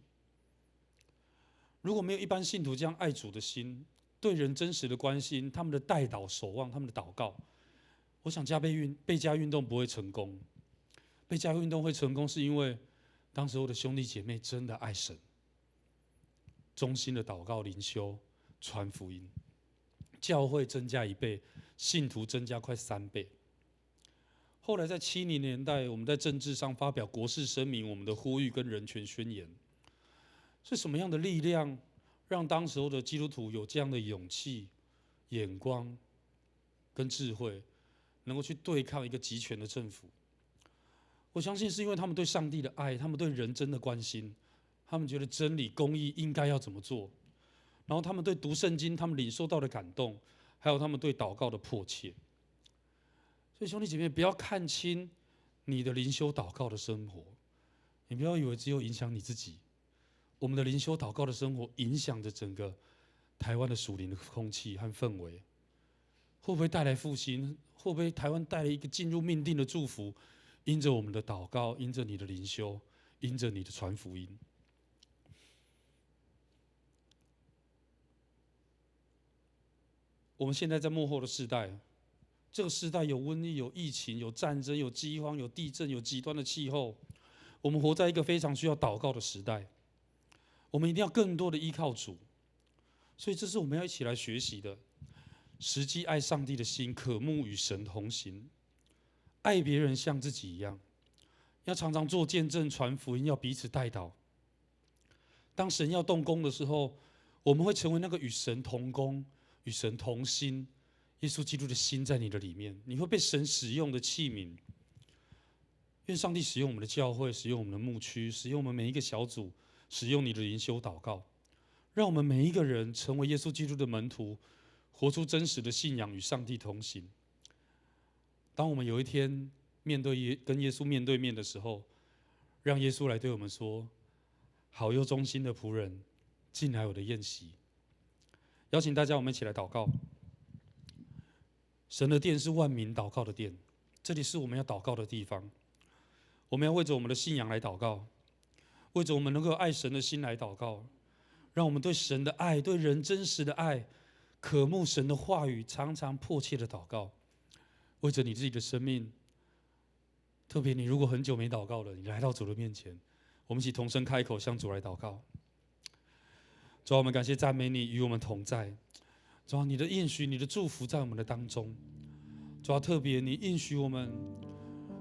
F: 如果没有一般信徒这样爱主的心，对人真实的关心，他们的代祷守望，他们的祷告，我想贝加运动不会成功。贝加运动会成功，是因为当时候的兄弟姐妹真的爱神，忠心的祷告、灵修、传福音，教会增加1倍，信徒增加快3倍。后来在70年代，我们在政治上发表国事声明，我们的呼吁跟人权宣言，是什么样的力量让当时候的基督徒有这样的勇气、眼光跟智慧，能够去对抗一个集权的政府？我相信是因为他们对上帝的爱，他们对人真的关心，他们觉得真理、公义应该要怎么做，然后他们对读圣经，他们领受到的感动，还有他们对祷告的迫切。所以兄弟姐妹，不要看轻你的灵修祷告的生活，你不要以为只有影响你自己。我们的灵修祷告的生活影响着整个台湾的属灵的空气和氛围，会不会带来复兴？会不会台湾带来一个进入命定的祝福？因着我们的祷告，因着你的灵修，因着你的传福音。我们现在在末后的世代，这个时代有瘟疫、有疫情、有战争、有饥荒、有地震、有极端的气候。我们活在一个非常需要祷告的时代，我们一定要更多的依靠主。所以这是我们要一起来学习的，实际爱上帝的心，渴慕与神同行，爱别人像自己一样，要常常做见证、传福音，要彼此代祷。当神要动工的时候，我们会成为那个与神同工、与神同心。耶稣基督的心在你的里面，你会被神使用的器皿。愿上帝使用我们的教会，使用我们的牧区，使用我们每一个小组，使用你的灵修祷告，让我们每一个人成为耶稣基督的门徒，活出真实的信仰，与上帝同行。当我们有一天跟耶稣面对面的时候，让耶稣来对我们说：“好又忠心的仆人，进来我的宴席。”邀请大家，我们一起来祷告。神的殿是万民祷告的殿，这里是我们要祷告的地方。我们要为着我们的信仰来祷告，为着我们能够有爱神的心来祷告，让我们对神的爱、对人真实的爱、渴慕神的话语，常常迫切的祷告。为着你自己的生命，特别你如果很久没祷告了，你来到主的面前，我们一起同声开口向主来祷告。主啊，我们感谢赞美你，与我们同在。主啊，你的应许、你的祝福在我们的当中。主啊，特别你应许我们，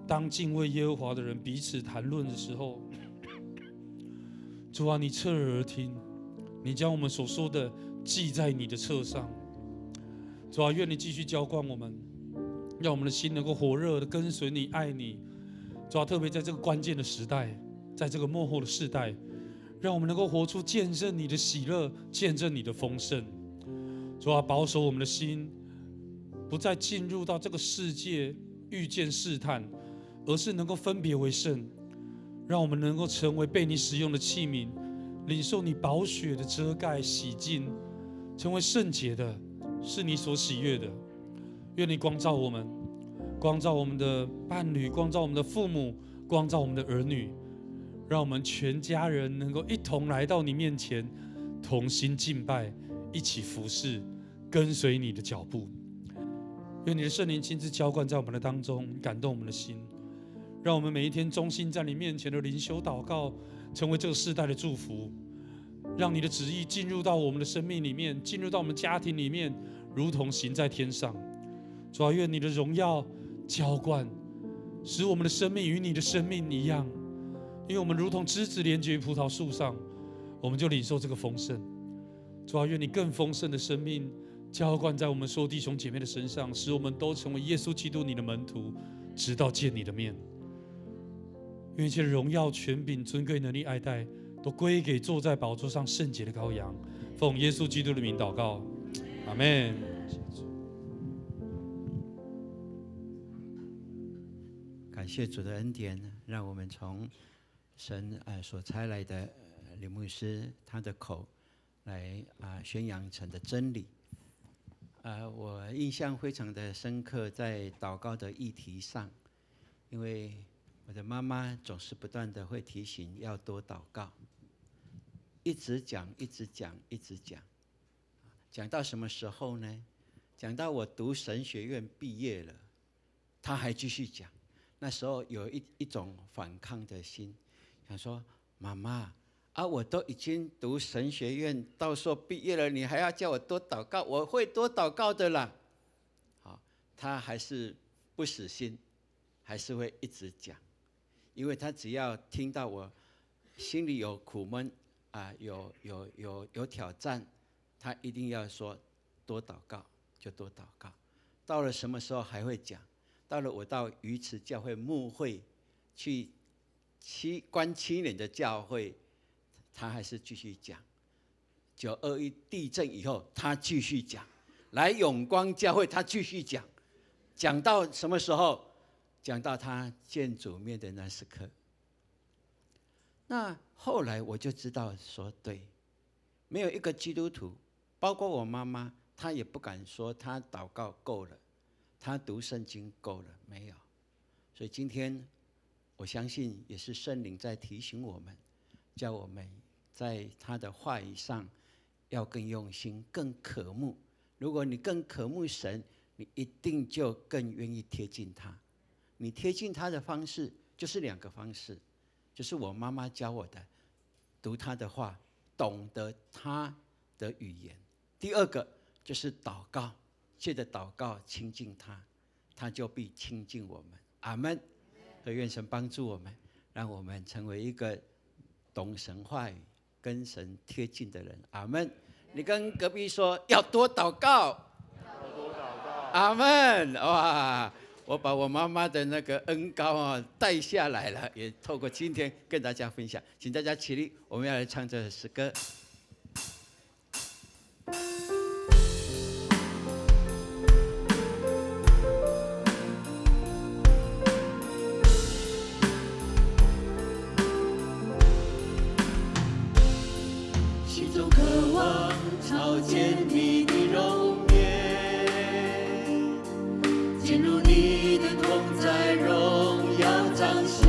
F: 当敬畏耶和华的人彼此谈论的时候，主啊，你侧耳而听，你将我们所说的记在你的册上。主啊，愿你继续浇灌我们，让我们的心能够火热的跟随你、爱你。主啊，特别在这个关键的时代，在这个末后的世代，让我们能够活出见证你的喜乐，见证你的丰盛。主啊，保守我们的心，不再进入到这个世界遇见试探，而是能够分别为圣，让我们能够成为被你使用的器皿，领受你宝血的遮盖洗净，成为圣洁的，是你所喜悦的。愿你光照我们，光照我们的伴侣，光照我们的父母，光照我们的儿女，让我们全家人能够一同来到你面前，同心敬拜，一起服侍，跟随你的脚步。愿你的圣灵亲自浇灌在我们的当中，感动我们的心，让我们每一天忠心在你面前的灵修祷告，成为这个世代的祝福。让你的旨意进入到我们的生命里面，进入到我们家庭里面，如同行在天上。主啊，愿你的荣耀浇灌，使我们的生命与你的生命一样，因为我们如同枝子连接于葡萄树上，我们就领受这个丰盛。主啊，愿你更丰盛的生命浇灌在我们所有弟兄姐妹的身上，使我们都成为耶稣基督你的门徒，直到见你的面。愿一切荣耀、权柄、尊贵、能力、爱戴，都归给坐在宝座上圣洁的羔羊。奉耶稣基督的名祷告，阿们。
H: 感谢主的恩典，让我们从神所差来的李牧师他的口来宣扬神的真理。我印象非常的深刻，在祷告的议题上，因为我的妈妈总是不断的会提醒要多祷告。一直讲，一直讲，一直讲，讲到什么时候呢？讲到我读神学院毕业了，他还继续讲。那时候有一种反抗的心，想说妈妈啊，我都已经读神学院，到时候毕业了，你还要叫我多祷告，我会多祷告的啦。好，他还是不死心，还是会一直讲，因为他只要听到我心里有苦闷啊，有挑战，他一定要说多祷告就多祷告。到了什么时候还会讲？到了我到鱼池教会牧会去关7年的教会，他还是继续讲。921地震以后，他继续讲。来永光教会，他继续讲。讲到什么时候？讲到他见主面的那时刻。那后来我就知道说，对，没有一个基督徒，包括我妈妈，她也不敢说她祷告够了，她读圣经够了，没有。所以今天我相信也是圣灵在提醒我们，叫我们在他的话语上要更用心、更渴慕。如果你更渴慕神，你一定就更愿意贴近他。你贴近他的方式就是2个方式，就是我妈妈教我的，读他的话，懂得他的语言。第2个就是祷告，借着祷告亲近他，他就必亲近我们。阿们。所以愿神帮助我们，让我们成为一个懂神话语、跟神贴近的人。阿们。你跟隔壁说要多祷告。
B: 要多祷告。
H: 阿们。哇！我把我妈妈的那个恩膏啊带下来了，也透过今天跟大家分享。请大家起立，我们要来唱这首诗歌。
D: 心中渴望朝见你的容颜，进入你的同在，荣耀彰显，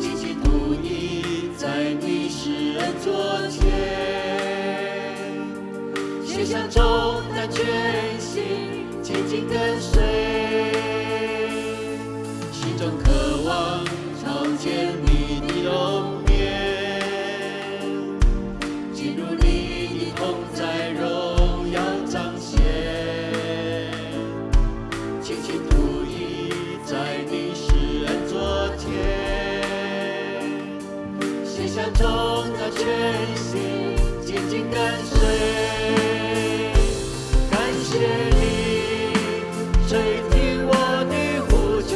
D: 倾心吐意在你施恩座前，血香中的全心紧紧跟随，心中渴望朝见你的容颜，中的全心紧紧跟随，感谢你垂听我的呼求，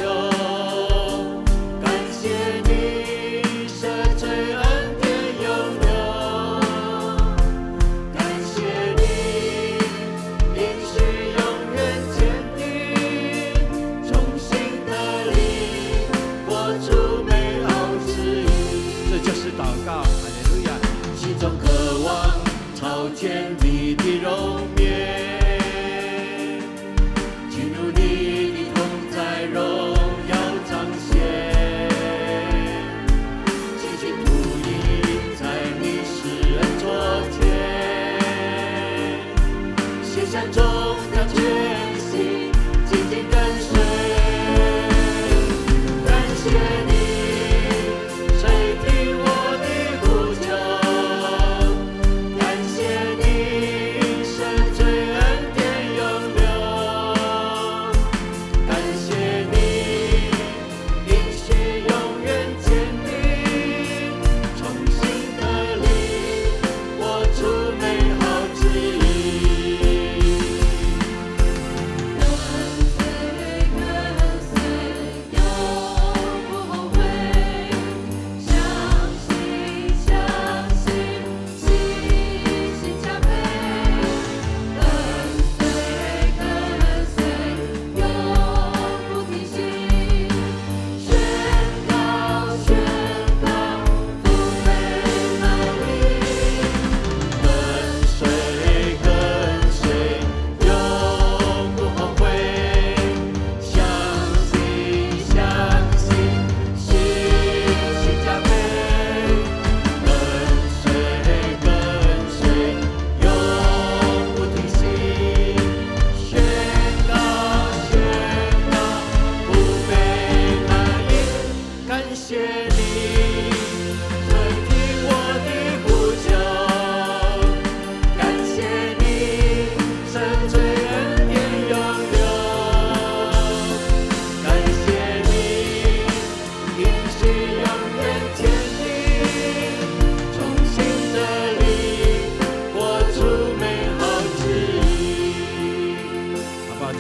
D: 感谢你赦罪恩典永留，感谢你应许永远坚定，重新的力活出美好之意。
H: 这就是祷告。
D: 心中渴望朝见你的容颜，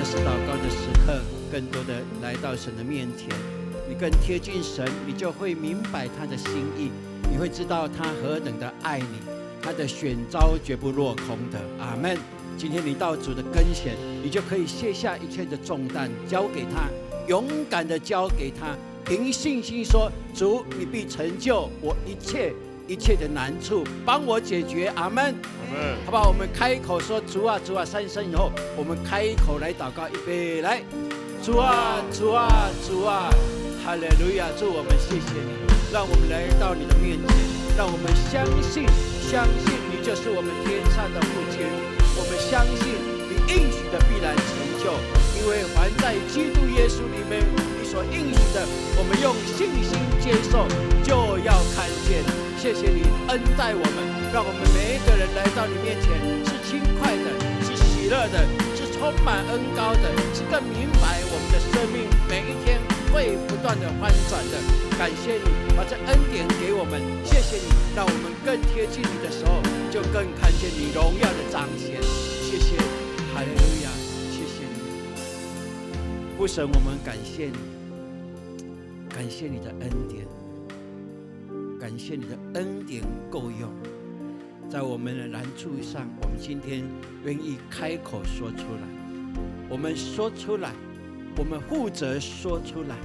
H: 这是祷告的时刻，更多的来到神的面前，你更贴近神，你就会明白他的心意，你会知道他何等的爱你，他的选召绝不落空的。阿们。今天你到主的跟前，你就可以卸下一切的重担，交给他，勇敢的交给他，凭信心说：主，你必成就我一切的难处，帮我解决。阿们。好不好？我们开口说：主啊，主啊！三声以后，我们开口来祷告，预备来。主啊，主啊，主啊！哈利路亚！主，我们谢谢你，让我们来到你的面前，让我们相信你就是我们天上的父亲。我们相信你应许的必然成就，因为还在基督耶稣里面，你所应许的，我们用信心接受，就要看见。谢谢你恩待我们，让我们每一个人来到你面前是轻快的，是喜乐的，是充满恩膏的，是更明白我们的生命每一天会不断的翻转的。感谢你把这恩典给我们，谢谢你让我们更贴近你的时候，就更看见你荣耀的彰显。谢谢，哈利路亚，谢谢你，父神，我们感谢你，感谢你的恩典，感谢你的恩典够用，在我们的难处上，我们今天愿意开口说出来，我们说出来，我们负责说出来，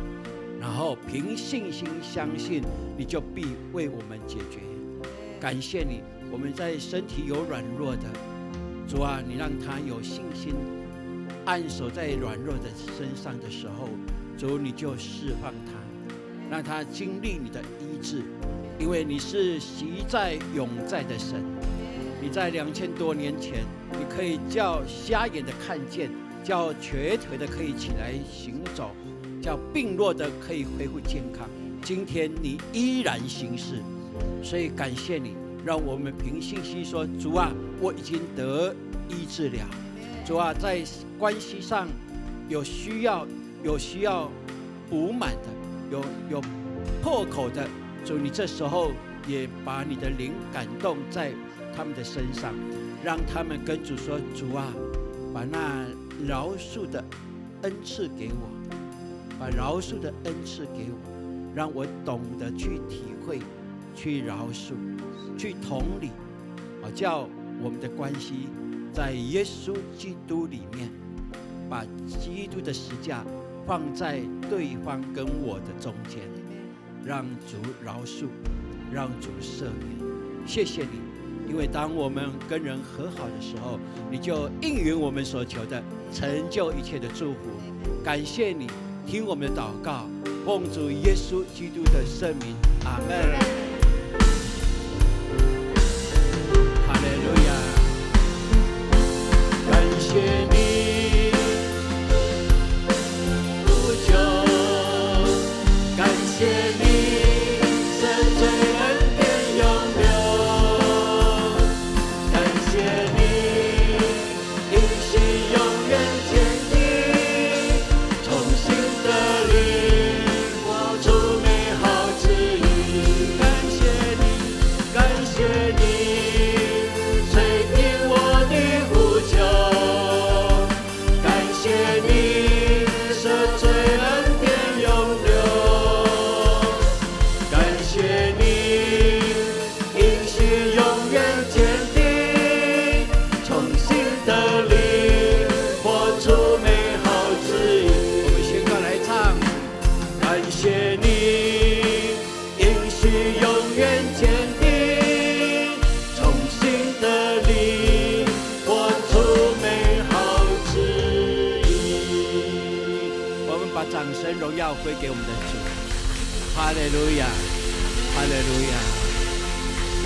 H: 然后凭信心相信，你就必为我们解决。感谢你，我们在身体有软弱的，主啊，你让他有信心，按手在软弱的身上的时候，主你就释放他，让他经历你的医治，因为你是习在永在的神。你在2000多年前，你可以叫瞎眼的看见，叫瘸腿的可以起来行走，叫病弱的可以恢复健康。今天你依然行事，所以感谢你，让我们凭信心说：主啊，我已经得医治了。主啊，在关系上有需要补满的，有破口的，主你这时候也把你的灵感动在他们的身上，让他们跟主说：主啊，把那饶恕的恩赐给我，把饶恕的恩赐给我，让我懂得去体会，去饶恕，去同理，好叫我们的关系在耶稣基督里面，把基督的十架放在对方跟我的中间，让主饶恕，让主赦免。谢谢你，因为当我们跟人和好的时候，你就应允我们所求的，成就一切的祝福。感谢你听我们的祷告，奉主耶稣基督的圣名，阿们。哈利路亚！感谢你呼救，感谢你赦罪恩典永留，感谢你应许永远坚定，重新的领活出美好旨意。感谢你，感谢你垂听我的呼求，感谢你赦罪恩典永留，感谢你应许永远坚定，重新的领活出美好旨意。我们宣告来唱，感谢你应许永远坚定，重新的领活出美好旨意。我们把掌声荣耀归给我们的主，哈利路亚，哈利路亚。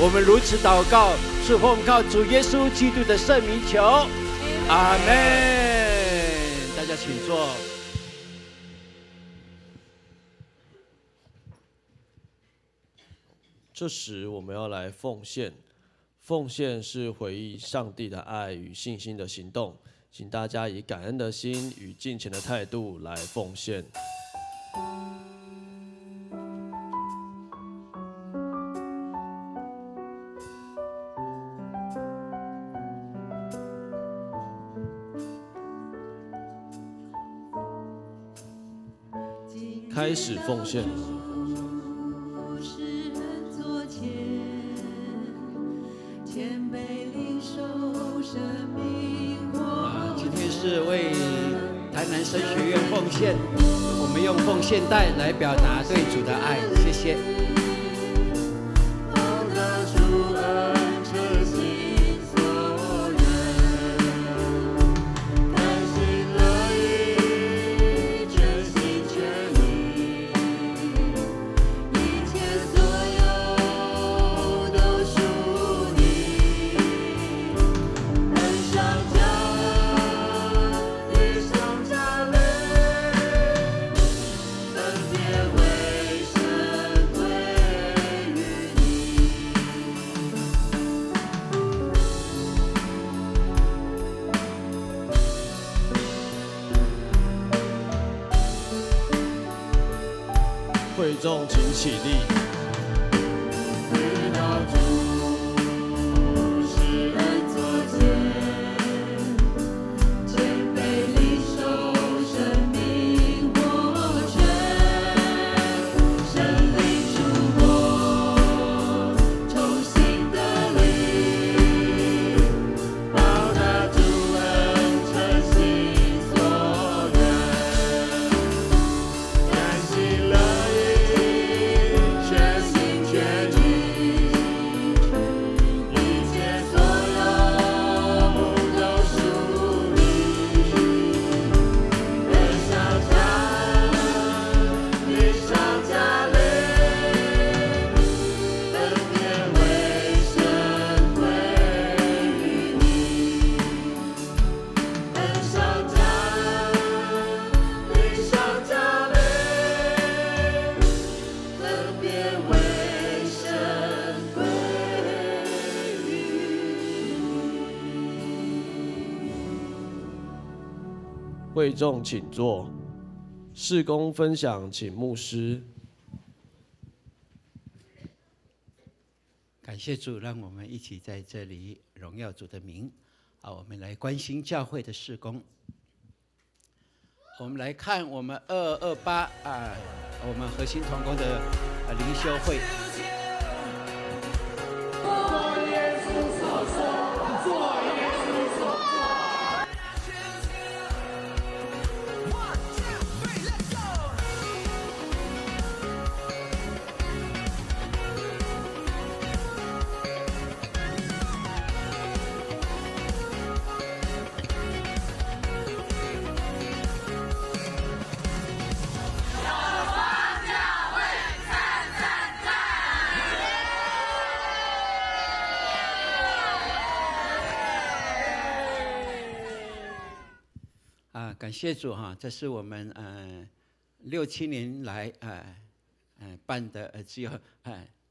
H: 我们如此祷告，是奉靠主耶稣基督的圣名求，阿门。大家请坐。
A: 这时我们要来奉献，奉献是回忆上帝的爱与信心的行动，请大家以感恩的心与敬虔的态度来奉献。开始奉献。
E: 今天是为台南神学院奉献，我们用奉献袋来表达对主的爱，谢谢。
A: 会众请起立。会众请坐，事工分享，请牧师。
H: 感谢主，让我们一起在这里荣耀主的名。好，我们来关心教会的事工。我们来看我们2228我们核心同工的灵修会。感谢主哈，这是我们6、7年来办的，只有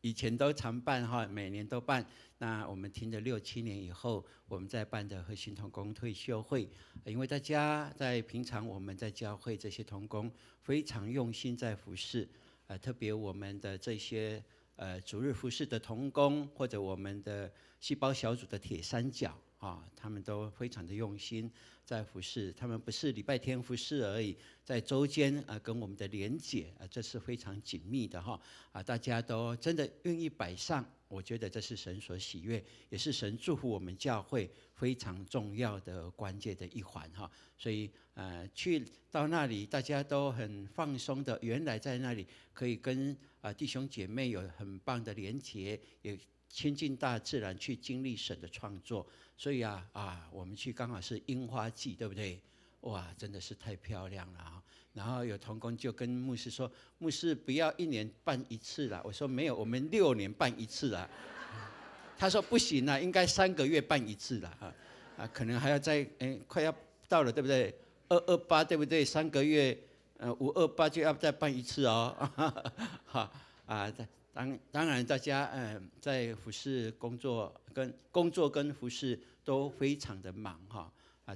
H: 以前都常办哈，每年都办。那我们停了6、7年以后，我们再办的核心同工退休会，因为大家在平常我们在教会这些同工非常用心在服侍，特别我们的这些主日服侍的同工，或者我们的细胞小组的铁三角他们都非常的用心在服侍。他们不是礼拜天服侍而已，在周间跟我们的连结这是非常紧密的大家都真的愿意摆上，我觉得这是神所喜悦，也是神祝福我们教会非常重要的关键的一环所以去到那里，大家都很放松的，原来在那里可以跟弟兄姐妹有很棒的连结，也亲近大自然，去经历神的创作。所以我们去刚好是樱花季，对不对？哇，真的是太漂亮了然后有同工就跟牧师说，牧师不要1年办一次啦。我说没有，我们6年办一次啦。他说不行啦，应该3个月办一次啦可能还要再快要到了，对不对？228对不对？3个月528就要再办一次当然大家在服事工作跟服事都非常的忙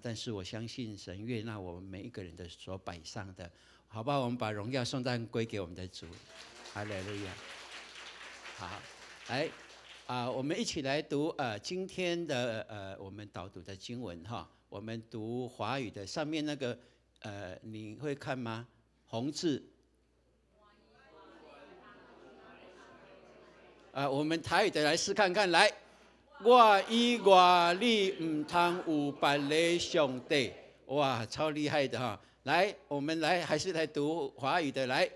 H: 但是我相信神悦纳我们每一个人的所摆上的，好不好？我们把荣耀颂赞归给我们的主，哈利路亚。好，来我们一起来读今天的我们导读的经文我们读华语的，上面那个你会看吗？红字
E: 我们台语的来试看看，来，我以外你唔通有别个上帝，哇，超厉害的哈！来，我们来还是来读华语的，来，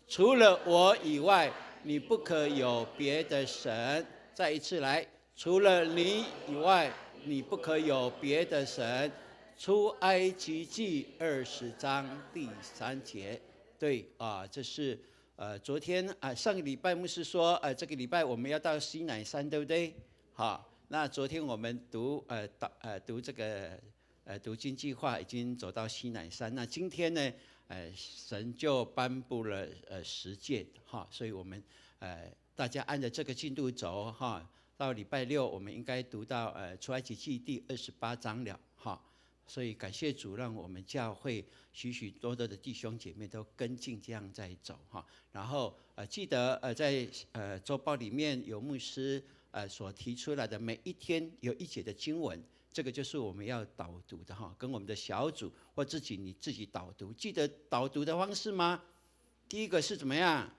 E: 除了我以外，你不可有别的神。再一次来，除了你以外，你不可有别的神。出埃及记20章第3节，对啊，这是昨天上个礼拜牧师说这个礼拜我们要到西乃山，对不对？好，那昨天我们读这个读经计划已经走到西乃山，那今天呢神就颁布了10诫哈，所以我们大家按着这个进度走哈，到礼拜6我们应该读到出埃及记第28章了哈。所以感谢主，让我们教会许许多多的弟兄姐妹都跟进这样在走哈。然后记得在周报里面有牧师所提出来的每一天有一节的经文，这个就是我们要导读的哈，跟我们的小组或你自己导读。记得导读的方式吗？第一个是怎么样？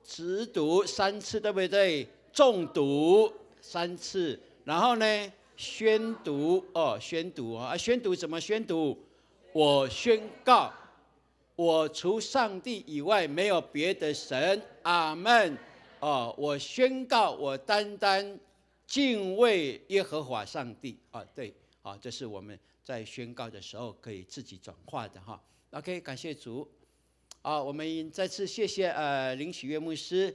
E: 直读3次，对不对？重读3次，然后呢？宣读宣读怎么宣读？我宣告，我除上帝以外没有别的神，阿们。我宣告，我单单敬畏耶和华上帝。对，这是我们在宣告的时候可以自己转化的哈。OK， 感谢主。我们再次谢谢林喜悦牧师。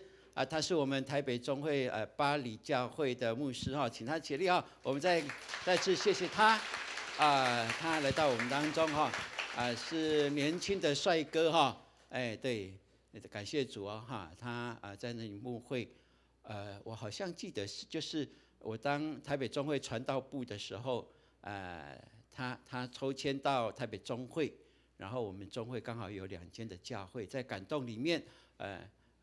E: 他是我们台北中会巴黎教会的牧师哈，请他起立哈，我们再次谢谢他他来到我们当中哈，是年轻的帅哥哈，对，感谢主哈，他在那里牧会，我好像记得就是我当台北中会传道部的时候，他抽签到台北中会，然后我们中会刚好有2间的教会，在感动里面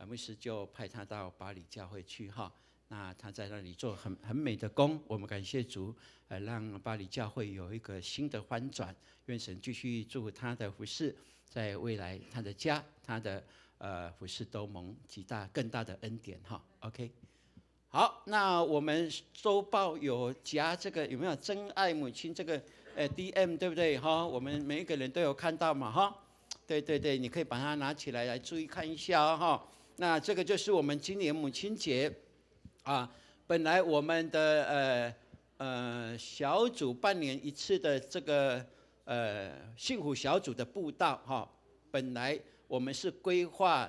E: 牧师就派他到巴黎教会去哈，那他在那里做很美的工，我们感谢主，让巴黎教会有一个新的翻转，愿神继续祝福他的服事，在未来他的家、他的服事都蒙更大的恩典哈。OK， 好，那我们周报有夹这个有没有真爱母亲这个DM 对不对哈？我们每一个人都有看到嘛哈？对，你可以把它拿起来注意看一下哈。那这个就是我们今年母亲节本来我们的小组半年1次的这个幸福小组的布道哈，本来我们是规划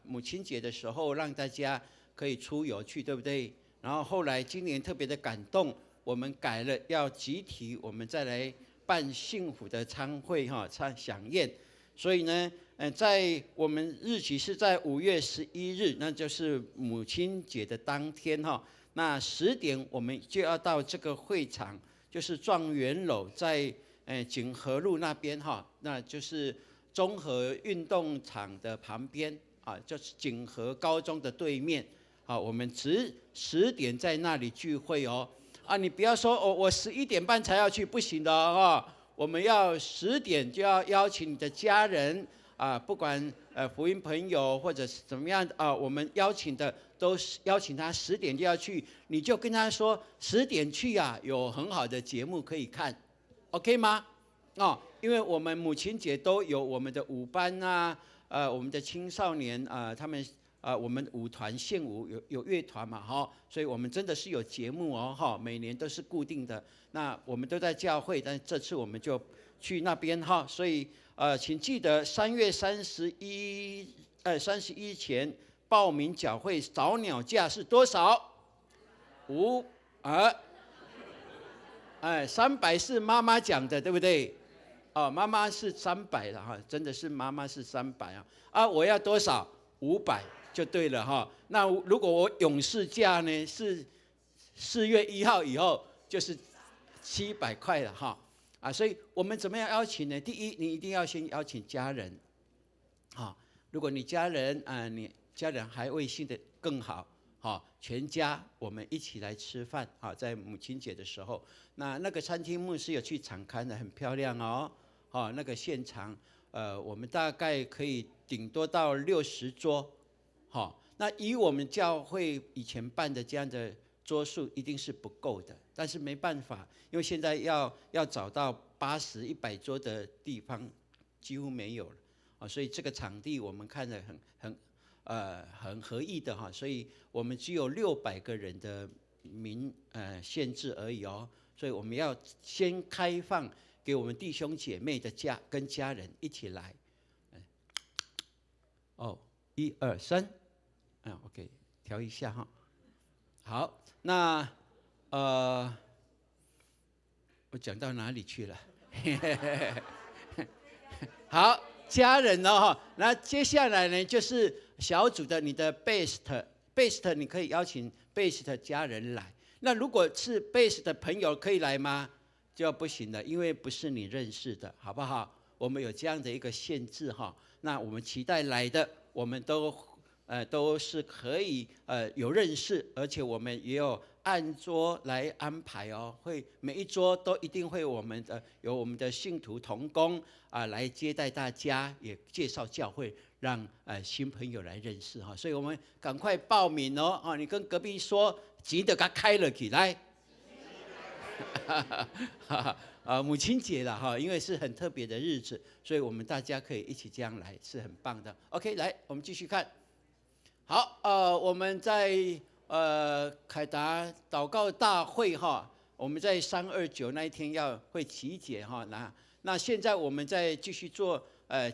E: 母亲节的时候让大家可以出游去，对不对？然后后来今年特别的感动，我们改了，要集体我们再来办幸福的餐会哈，飨宴。所以呢，在我们日期是在5月11日，那就是母亲节的当天哈。那10点我们就要到这个会场，就是状元楼，在锦和路那边哈，那就是综合运动场的旁边就是锦和高中的对面。我们10点在那里聚会哦。你不要说我11点半才要去，不行的哦。我们要10点就要邀请你的家人不管福音朋友或者是怎么样我们邀请的都是邀请他10点就要去，你就跟他说10点去有很好的节目可以看 ，OK 吗？因为我们母亲节都有我们的舞班我们的青少年他们我们舞团献舞有乐团嘛所以我们真的是有节目每年都是固定的。那我们都在教会，但这次我们就去那边所以请记得3月31前报名缴会，早鸟价是多少？300是妈妈讲的，对不对？妈妈是300了真的是妈妈是300我要多少？500就对了那如果我勇士价呢是4月1号以后就是700块了所以我们怎么样邀请呢？第一，你一定要先邀请家人如果你家人还未信的更好全家我们一起来吃饭在母亲节的时候，那个餐厅牧师有去场勘的，很漂亮那个现场我们大概可以顶多到60桌
H: 好，那以我们教会以前办的这样的桌数一定是不够的，但是没办法，因为现在要找到80、100桌的地方几乎没有了啊，所以这个场地我们看着很合意的哈，所以我们只有600个人的限制而已哦，所以我们要先开放给我们弟兄姐妹的跟家人一起来。哦，1、2、3，OK， 调一下哈。好，那我讲到哪里去了？好，家人了哈。那接下来呢，就是小组的你的 best， 你可以邀请 best 家人来。那如果是 best 的朋友可以来吗？就不行了，因为不是你认识的，好不好？我们有这样的一个限制哈。那我们期待来的，我们都是可以有认识，而且我们也有按桌来安排哦，会每一桌都一定会有我们的信徒同工来接待大家，也介绍教会，让新朋友来认识哈。所以我们赶快报名哦，你跟隔壁说，钱就给开了起来。母亲节了哈，因为是很特别的日子，所以我们大家可以一起这样来，是很棒的。OK， 来，我们继续看。好，我们在凯达祷告大会哈，我们在329那一天会集结哈。那现在我们在继续做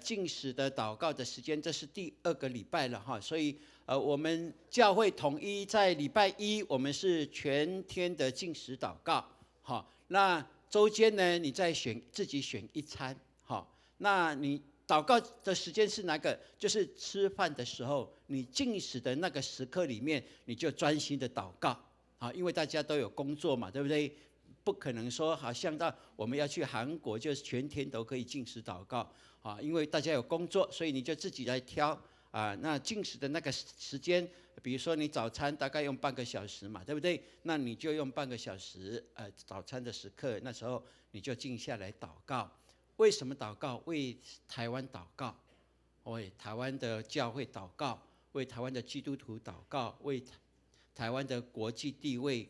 H: 禁食的祷告的时间，这是第2个礼拜了哈，所以我们教会统一在礼拜1，我们是全天的禁食祷告。好，那周间呢，你再自己选一餐。好，那你祷告的时间是哪个？就是吃饭的时候，你禁食的那个时刻里面，你就专心的祷告。好，因为大家都有工作嘛，对不对？不可能说好像到我们要去韩国，就是全天都可以禁食祷告啊，因为大家有工作，所以你就自己来挑啊。那禁食的那个时间，比如说你早餐大概用半个小时嘛，对不对？那你就用半个小时，早餐的时刻，那时候你就静下来祷告。为什么祷告？为台湾祷告，为台湾的教会祷告，为台湾的基督徒祷告，为台湾的国际地位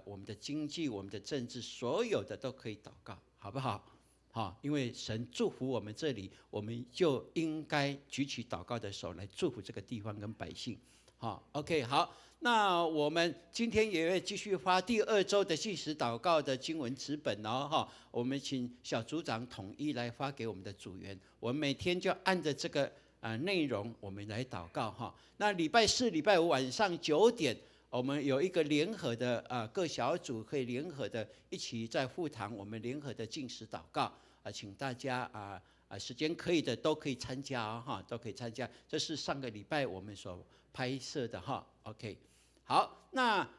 H: 我们的经济、我们的政治，所有的都可以祷告，好不好？好，因为神祝福我们这里，我们就应该举起祷告的手来祝福这个地方跟百姓。好 ，OK， 好。那我们今天也会继续发第2周的禁食祷告的经文纸本哦，哈，我们请小组长统一来发给我们的组员，我们每天就按着这个内容我们来祷告哈。那礼拜4、礼拜5晚上9点，我们有一个联合的各小组可以联合的一起在会堂，我们联合的禁食祷告请大家时间可以的都可以参加哦，哈，都可以参加。这是上个礼拜我们所拍摄的哈 ，OK。好，那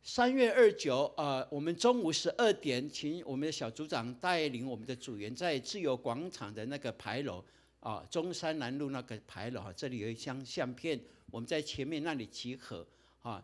H: 3月29，我们中午12点，请我们的小组长带领我们的组员在自由广场的那个牌楼中山南路那个牌楼这里有一张相片，我们在前面那里集合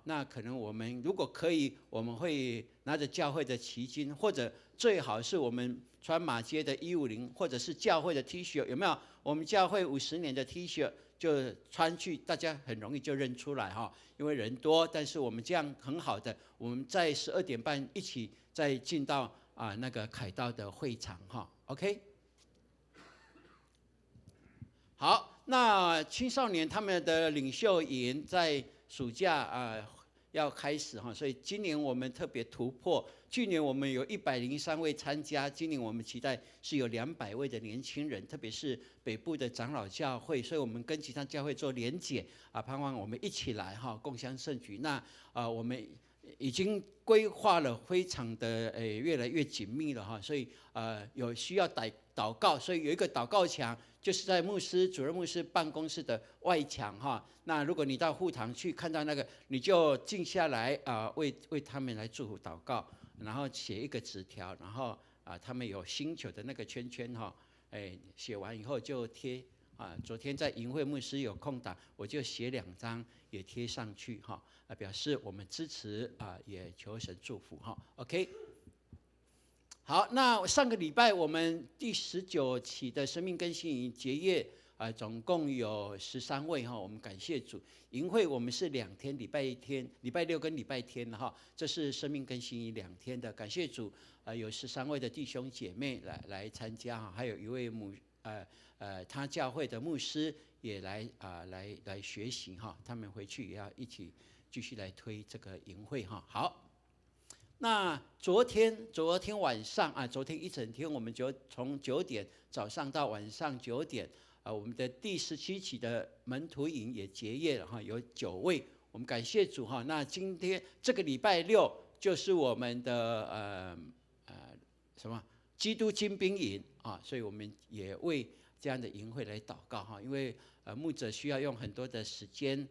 H: 那可能我们如果可以，我们会拿着教会的旗巾，或者最好是我们穿马街的150，或者是教会的 T 恤，有没有？我们教会50年的 T 恤就穿去，大家很容易就认出来哈，因为人多。但是我们这样很好的，我们在12点半一起再进到那个凯道的会场哈 ，OK。好，那青少年他们的领袖营在暑假要开始哈，所以今年我们特别突破。去年我们有103位参加，今年我们期待是有200位的年轻人，特别是北部的长老教会，所以我们跟其他教会做连结盼望我们一起来共襄盛举。那我们已经规划了非常的越来越紧密了所以有需要祷告，所以有一个祷告墙，就是在主任牧师办公室的外墙那如果你到会堂去看到那个，你就静下来为他们来祝福祷告，然后写一个纸条，然后他们有星球的那个圈圈写完以后就贴昨天在营会牧师有空档，我就写2张也贴上去表示我们支持也求神祝福OK。好，那上个礼拜我们第19期的生命更新营结业总共有13位哈，我们感谢主。营会我们是2天，礼拜六跟礼拜天哈，这是生命更新2天的，感谢主。有13位的弟兄姐妹来参加哈，还有一位他教会的牧师也来学习哈，他们回去也要一起继续来推这个营会哈。好，那昨天晚上昨天一整天，我们就从9点早上到晚上9点，我们的第17期的门徒营也结业了哈，有9位，我们感谢主哈。那今天这个礼拜六就是我们的基督精兵营啊，所以我们也为这样的营会来祷告哈，因为牧者需要用很多的时间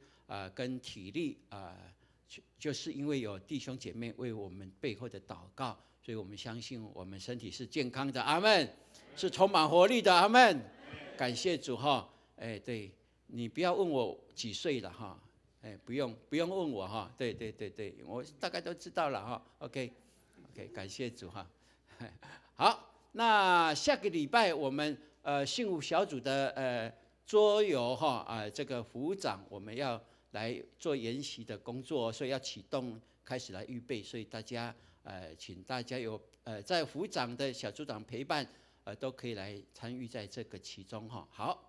H: 跟体力就是因为有弟兄姐妹为我们背后的祷告，所以我们相信我们身体是健康的，阿们，是充满活力的，阿们，感谢主哈。对，你不要问我几岁了哈，不用问我哈，对，我大概都知道了哈。OK， 感谢主哈。好，那下个礼拜我们幸福小组的桌游哈这个副务长我们要来做研习的工作，所以要启动开始来预备，所以大家请大家有在副务长的小组长陪伴都可以来参与在这个其中哈。好。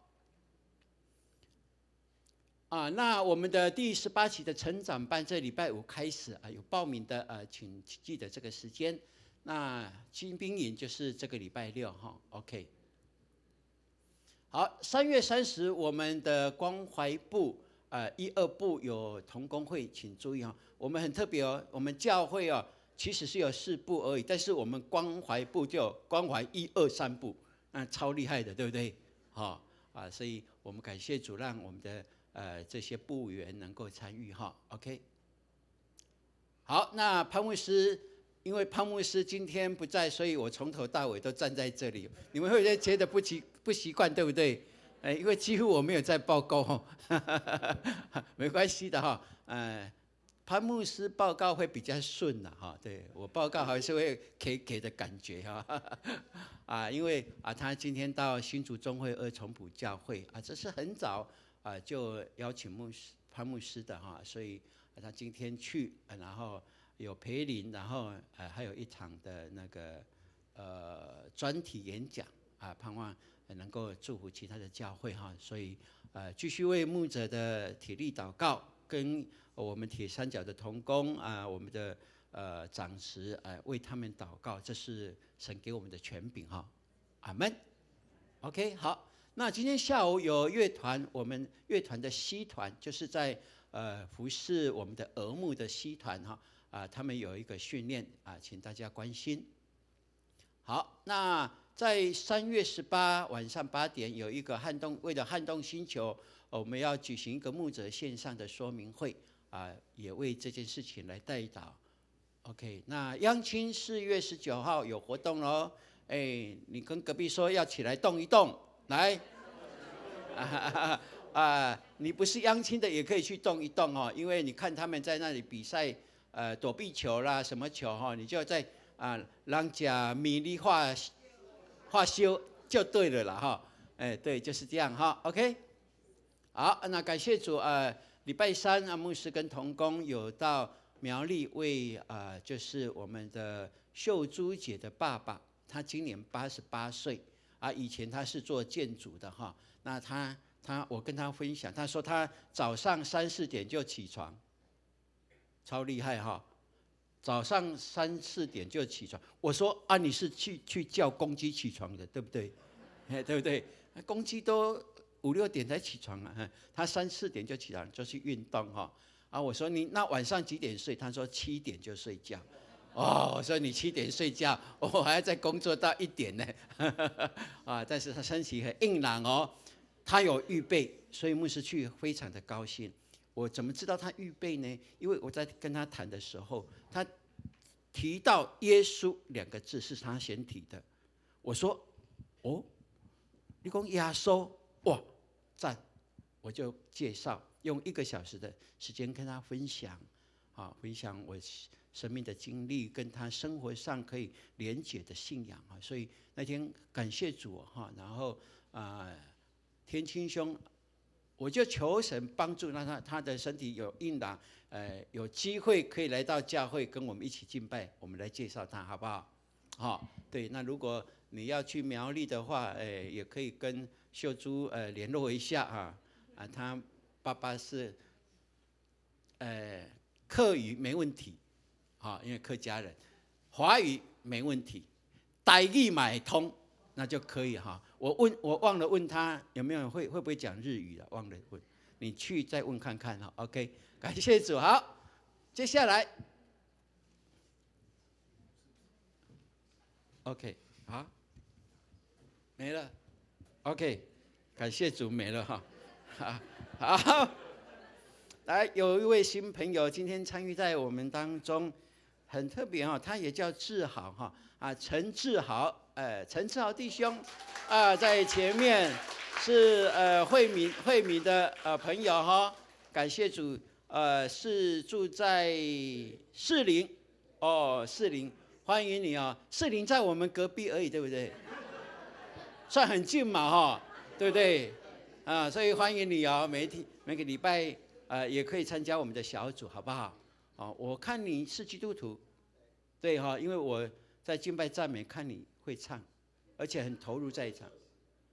H: 那我们的第18期的成长班这礼拜5开始有报名的请记得这个时间。那精兵营就是这个礼拜6哈 ，OK。好，3月30我们的关怀部1、2部有同工会，请注意哈，我们很特别哦，我们教会哦其实是有4部而已，但是我们关怀部就有关怀1、2、3部，那超厉害的，对不对？所以我们感谢主，让我们的这些部员能够参与哈 ，OK。好，那潘牧师。因为潘牧师今天不在，所以我从头到尾都站在这里。你们会不会觉得不习惯，对不对？因为几乎我没有在报告，没关系的哈。潘牧师报告会比较顺的哈，对我报告还是会给的感觉哈。因为他今天到新竹中会2重埔教会这是很早就邀请潘牧师的哈，所以他今天去，然后。有培灵，然后还有一场的那个专题演讲盼望能够祝福其他的教会哈，所以继续为牧者的体力祷告，跟我们铁三角的同工我们的长执为他们祷告，这是神给我们的权柄哈，阿们。OK， 好，那今天下午有乐团，我们乐团的西团就是在服侍我们的儿牧的西团哈。他们有一个训练请大家关心。好，那在3月18晚上8点有一个为了撼动星球，我们要举行一个牧者线上的说明会也为这件事情来代祷。OK， 那央青4月19号有活动喽，你跟隔壁说要起来动一动，来。你不是央青的也可以去动一动哦，因为你看他们在那里比赛。躲避球啦，什么球哈，你就在人家米粒化修就对了啦哈，对，就是这样哈 ，OK。好，那感谢主礼拜3牧师跟同工有到苗栗为就是我们的秀珠姐的爸爸，他今年88岁以前他是做建筑的哈，那我跟他分享，他说他早上3、4点就起床。超厉害哈！早上3、4点就起床。我说你是去叫公鸡起床的，对不对？对不对？公鸡都5、6点才起床他3、4点就起床，就去运动哈。我说你那晚上几点睡？他说7点就睡觉。我说你7点睡觉，我还要再工作到1点呢。但是他身体很硬朗哦，他有预备，所以牧师去非常的高兴。我怎么知道他预备呢？因为我在跟他谈的时候，他提到耶稣2个字是他先提的。我说：“你说耶稣，哇，赞！”我就介绍，用1个小时的时间跟他分享，分享我生命的经历，跟他生活上可以连结的信仰所以那天感谢主然后田青兄，我就求神帮助，让他的身体有硬朗，有机会可以来到教会跟我们一起敬拜，我们来介绍他，好不好？好，对，那如果你要去苗栗的话，也可以跟秀珠联络一下啊，他爸爸是客语没问题，因为客家人，华语没问题，台语买通，那就可以哈。我忘了问他有没有会不会讲日语了，忘了问，你去再问看看哈。OK， 感谢主。好，接下来 ，OK， 好，没了 ，OK， 感谢主，没了哈。好，来有一位新朋友今天参与在我们当中，很特别哈，他也叫志豪哈陈志豪。陈志豪弟兄，在前面是惠民的朋友哈，感谢主，是住在士林哦，士林欢迎你啊，士林在我们隔壁而已，对不对？算很近嘛哈，对不对？所以欢迎你啊，每个礼拜也可以参加我们的小组，好不好？我看你是基督徒，对哈，因为我在敬拜赞美看你会唱，而且很投入在场。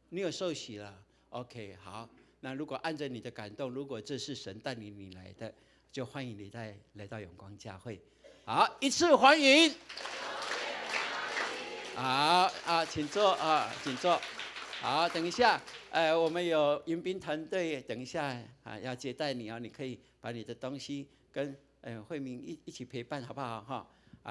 H: 你有受洗了 ？OK， 好。那如果按着你的感动，如果这是神带领你来的，就欢迎你来到永光教会。好，一次欢迎。好请坐请坐。好，等一下，我们有迎宾团队，等一下要接待你你可以把你的东西跟惠民一起陪伴，好不好哈？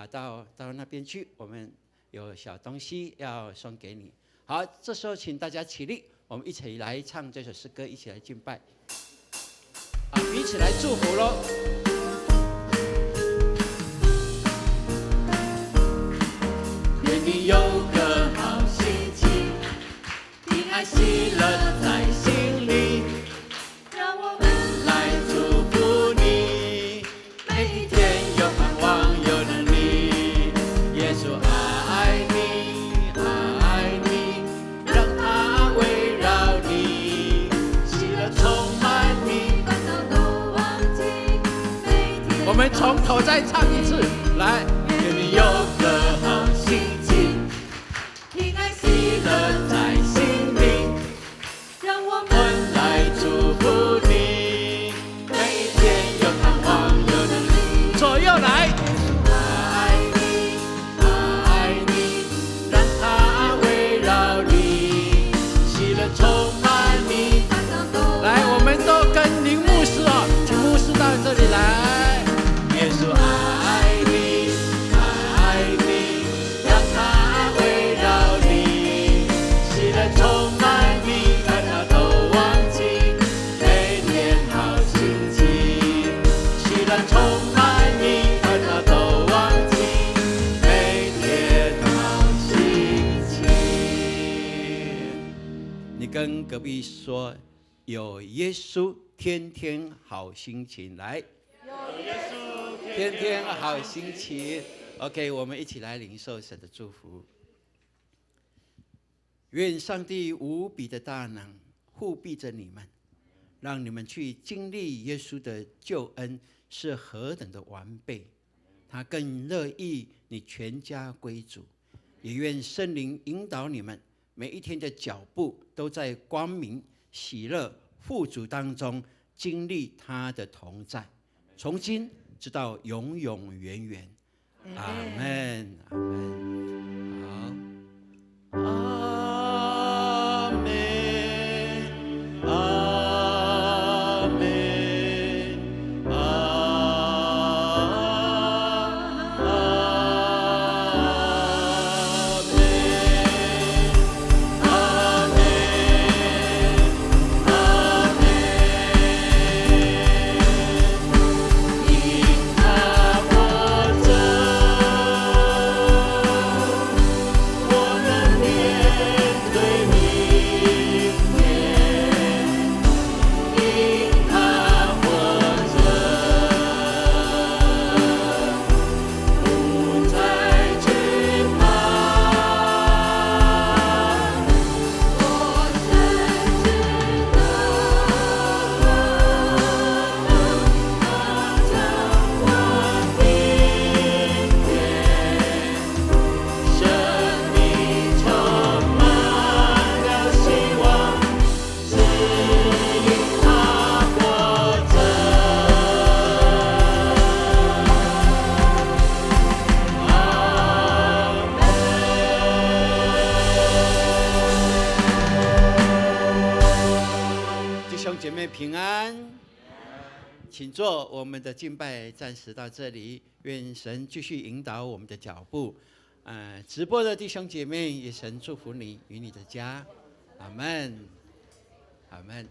H: 到那边去，我们有小东西要送给你。好，这时候请大家起立，我们一起来唱这首诗歌，一起来敬拜，彼此来祝福喽。
D: 愿你有个好心情，平安喜乐在心里，让我们来祝福你，每一天有盼望有能力。耶稣爱你，爱你，让他围绕你，喜乐充满你，烦恼都忘记。每天
E: 我们从头再唱一次，来。
D: 愿你有个好心情，平安喜乐在心里，让我们来祝福你，每一天有盼望有能力。
E: 左右来。
D: 爱你，爱你，让它围绕你，喜乐充满你。
E: 来，我们都跟林牧师请牧师到这里来。
D: 耶稣爱你，爱你，让它围绕你，喜乐充满你，烦恼都忘记，每天好心情。喜乐充满你，烦恼都忘记，每天好心情。
H: 你跟隔壁说，有耶稣，天天好心情。来，
D: 有耶稣。
H: 天天好心情 ，OK， 我们一起来领受神的祝福。愿上帝无比的大能护庇着你们，让你们去经历耶稣的救恩是何等的完备。他更乐意你全家归主，也愿圣灵引导你们每一天的脚步都在光明、喜乐、富足当中经历他的同在，从今直到永永远远，阿们，阿们。好，
D: 阿们，阿们，因他活着。
H: 请坐。我们的敬拜暂时到这里，愿神继续引导我们的脚步。直播的弟兄姐妹，也神祝福你与你的家。阿门，阿门。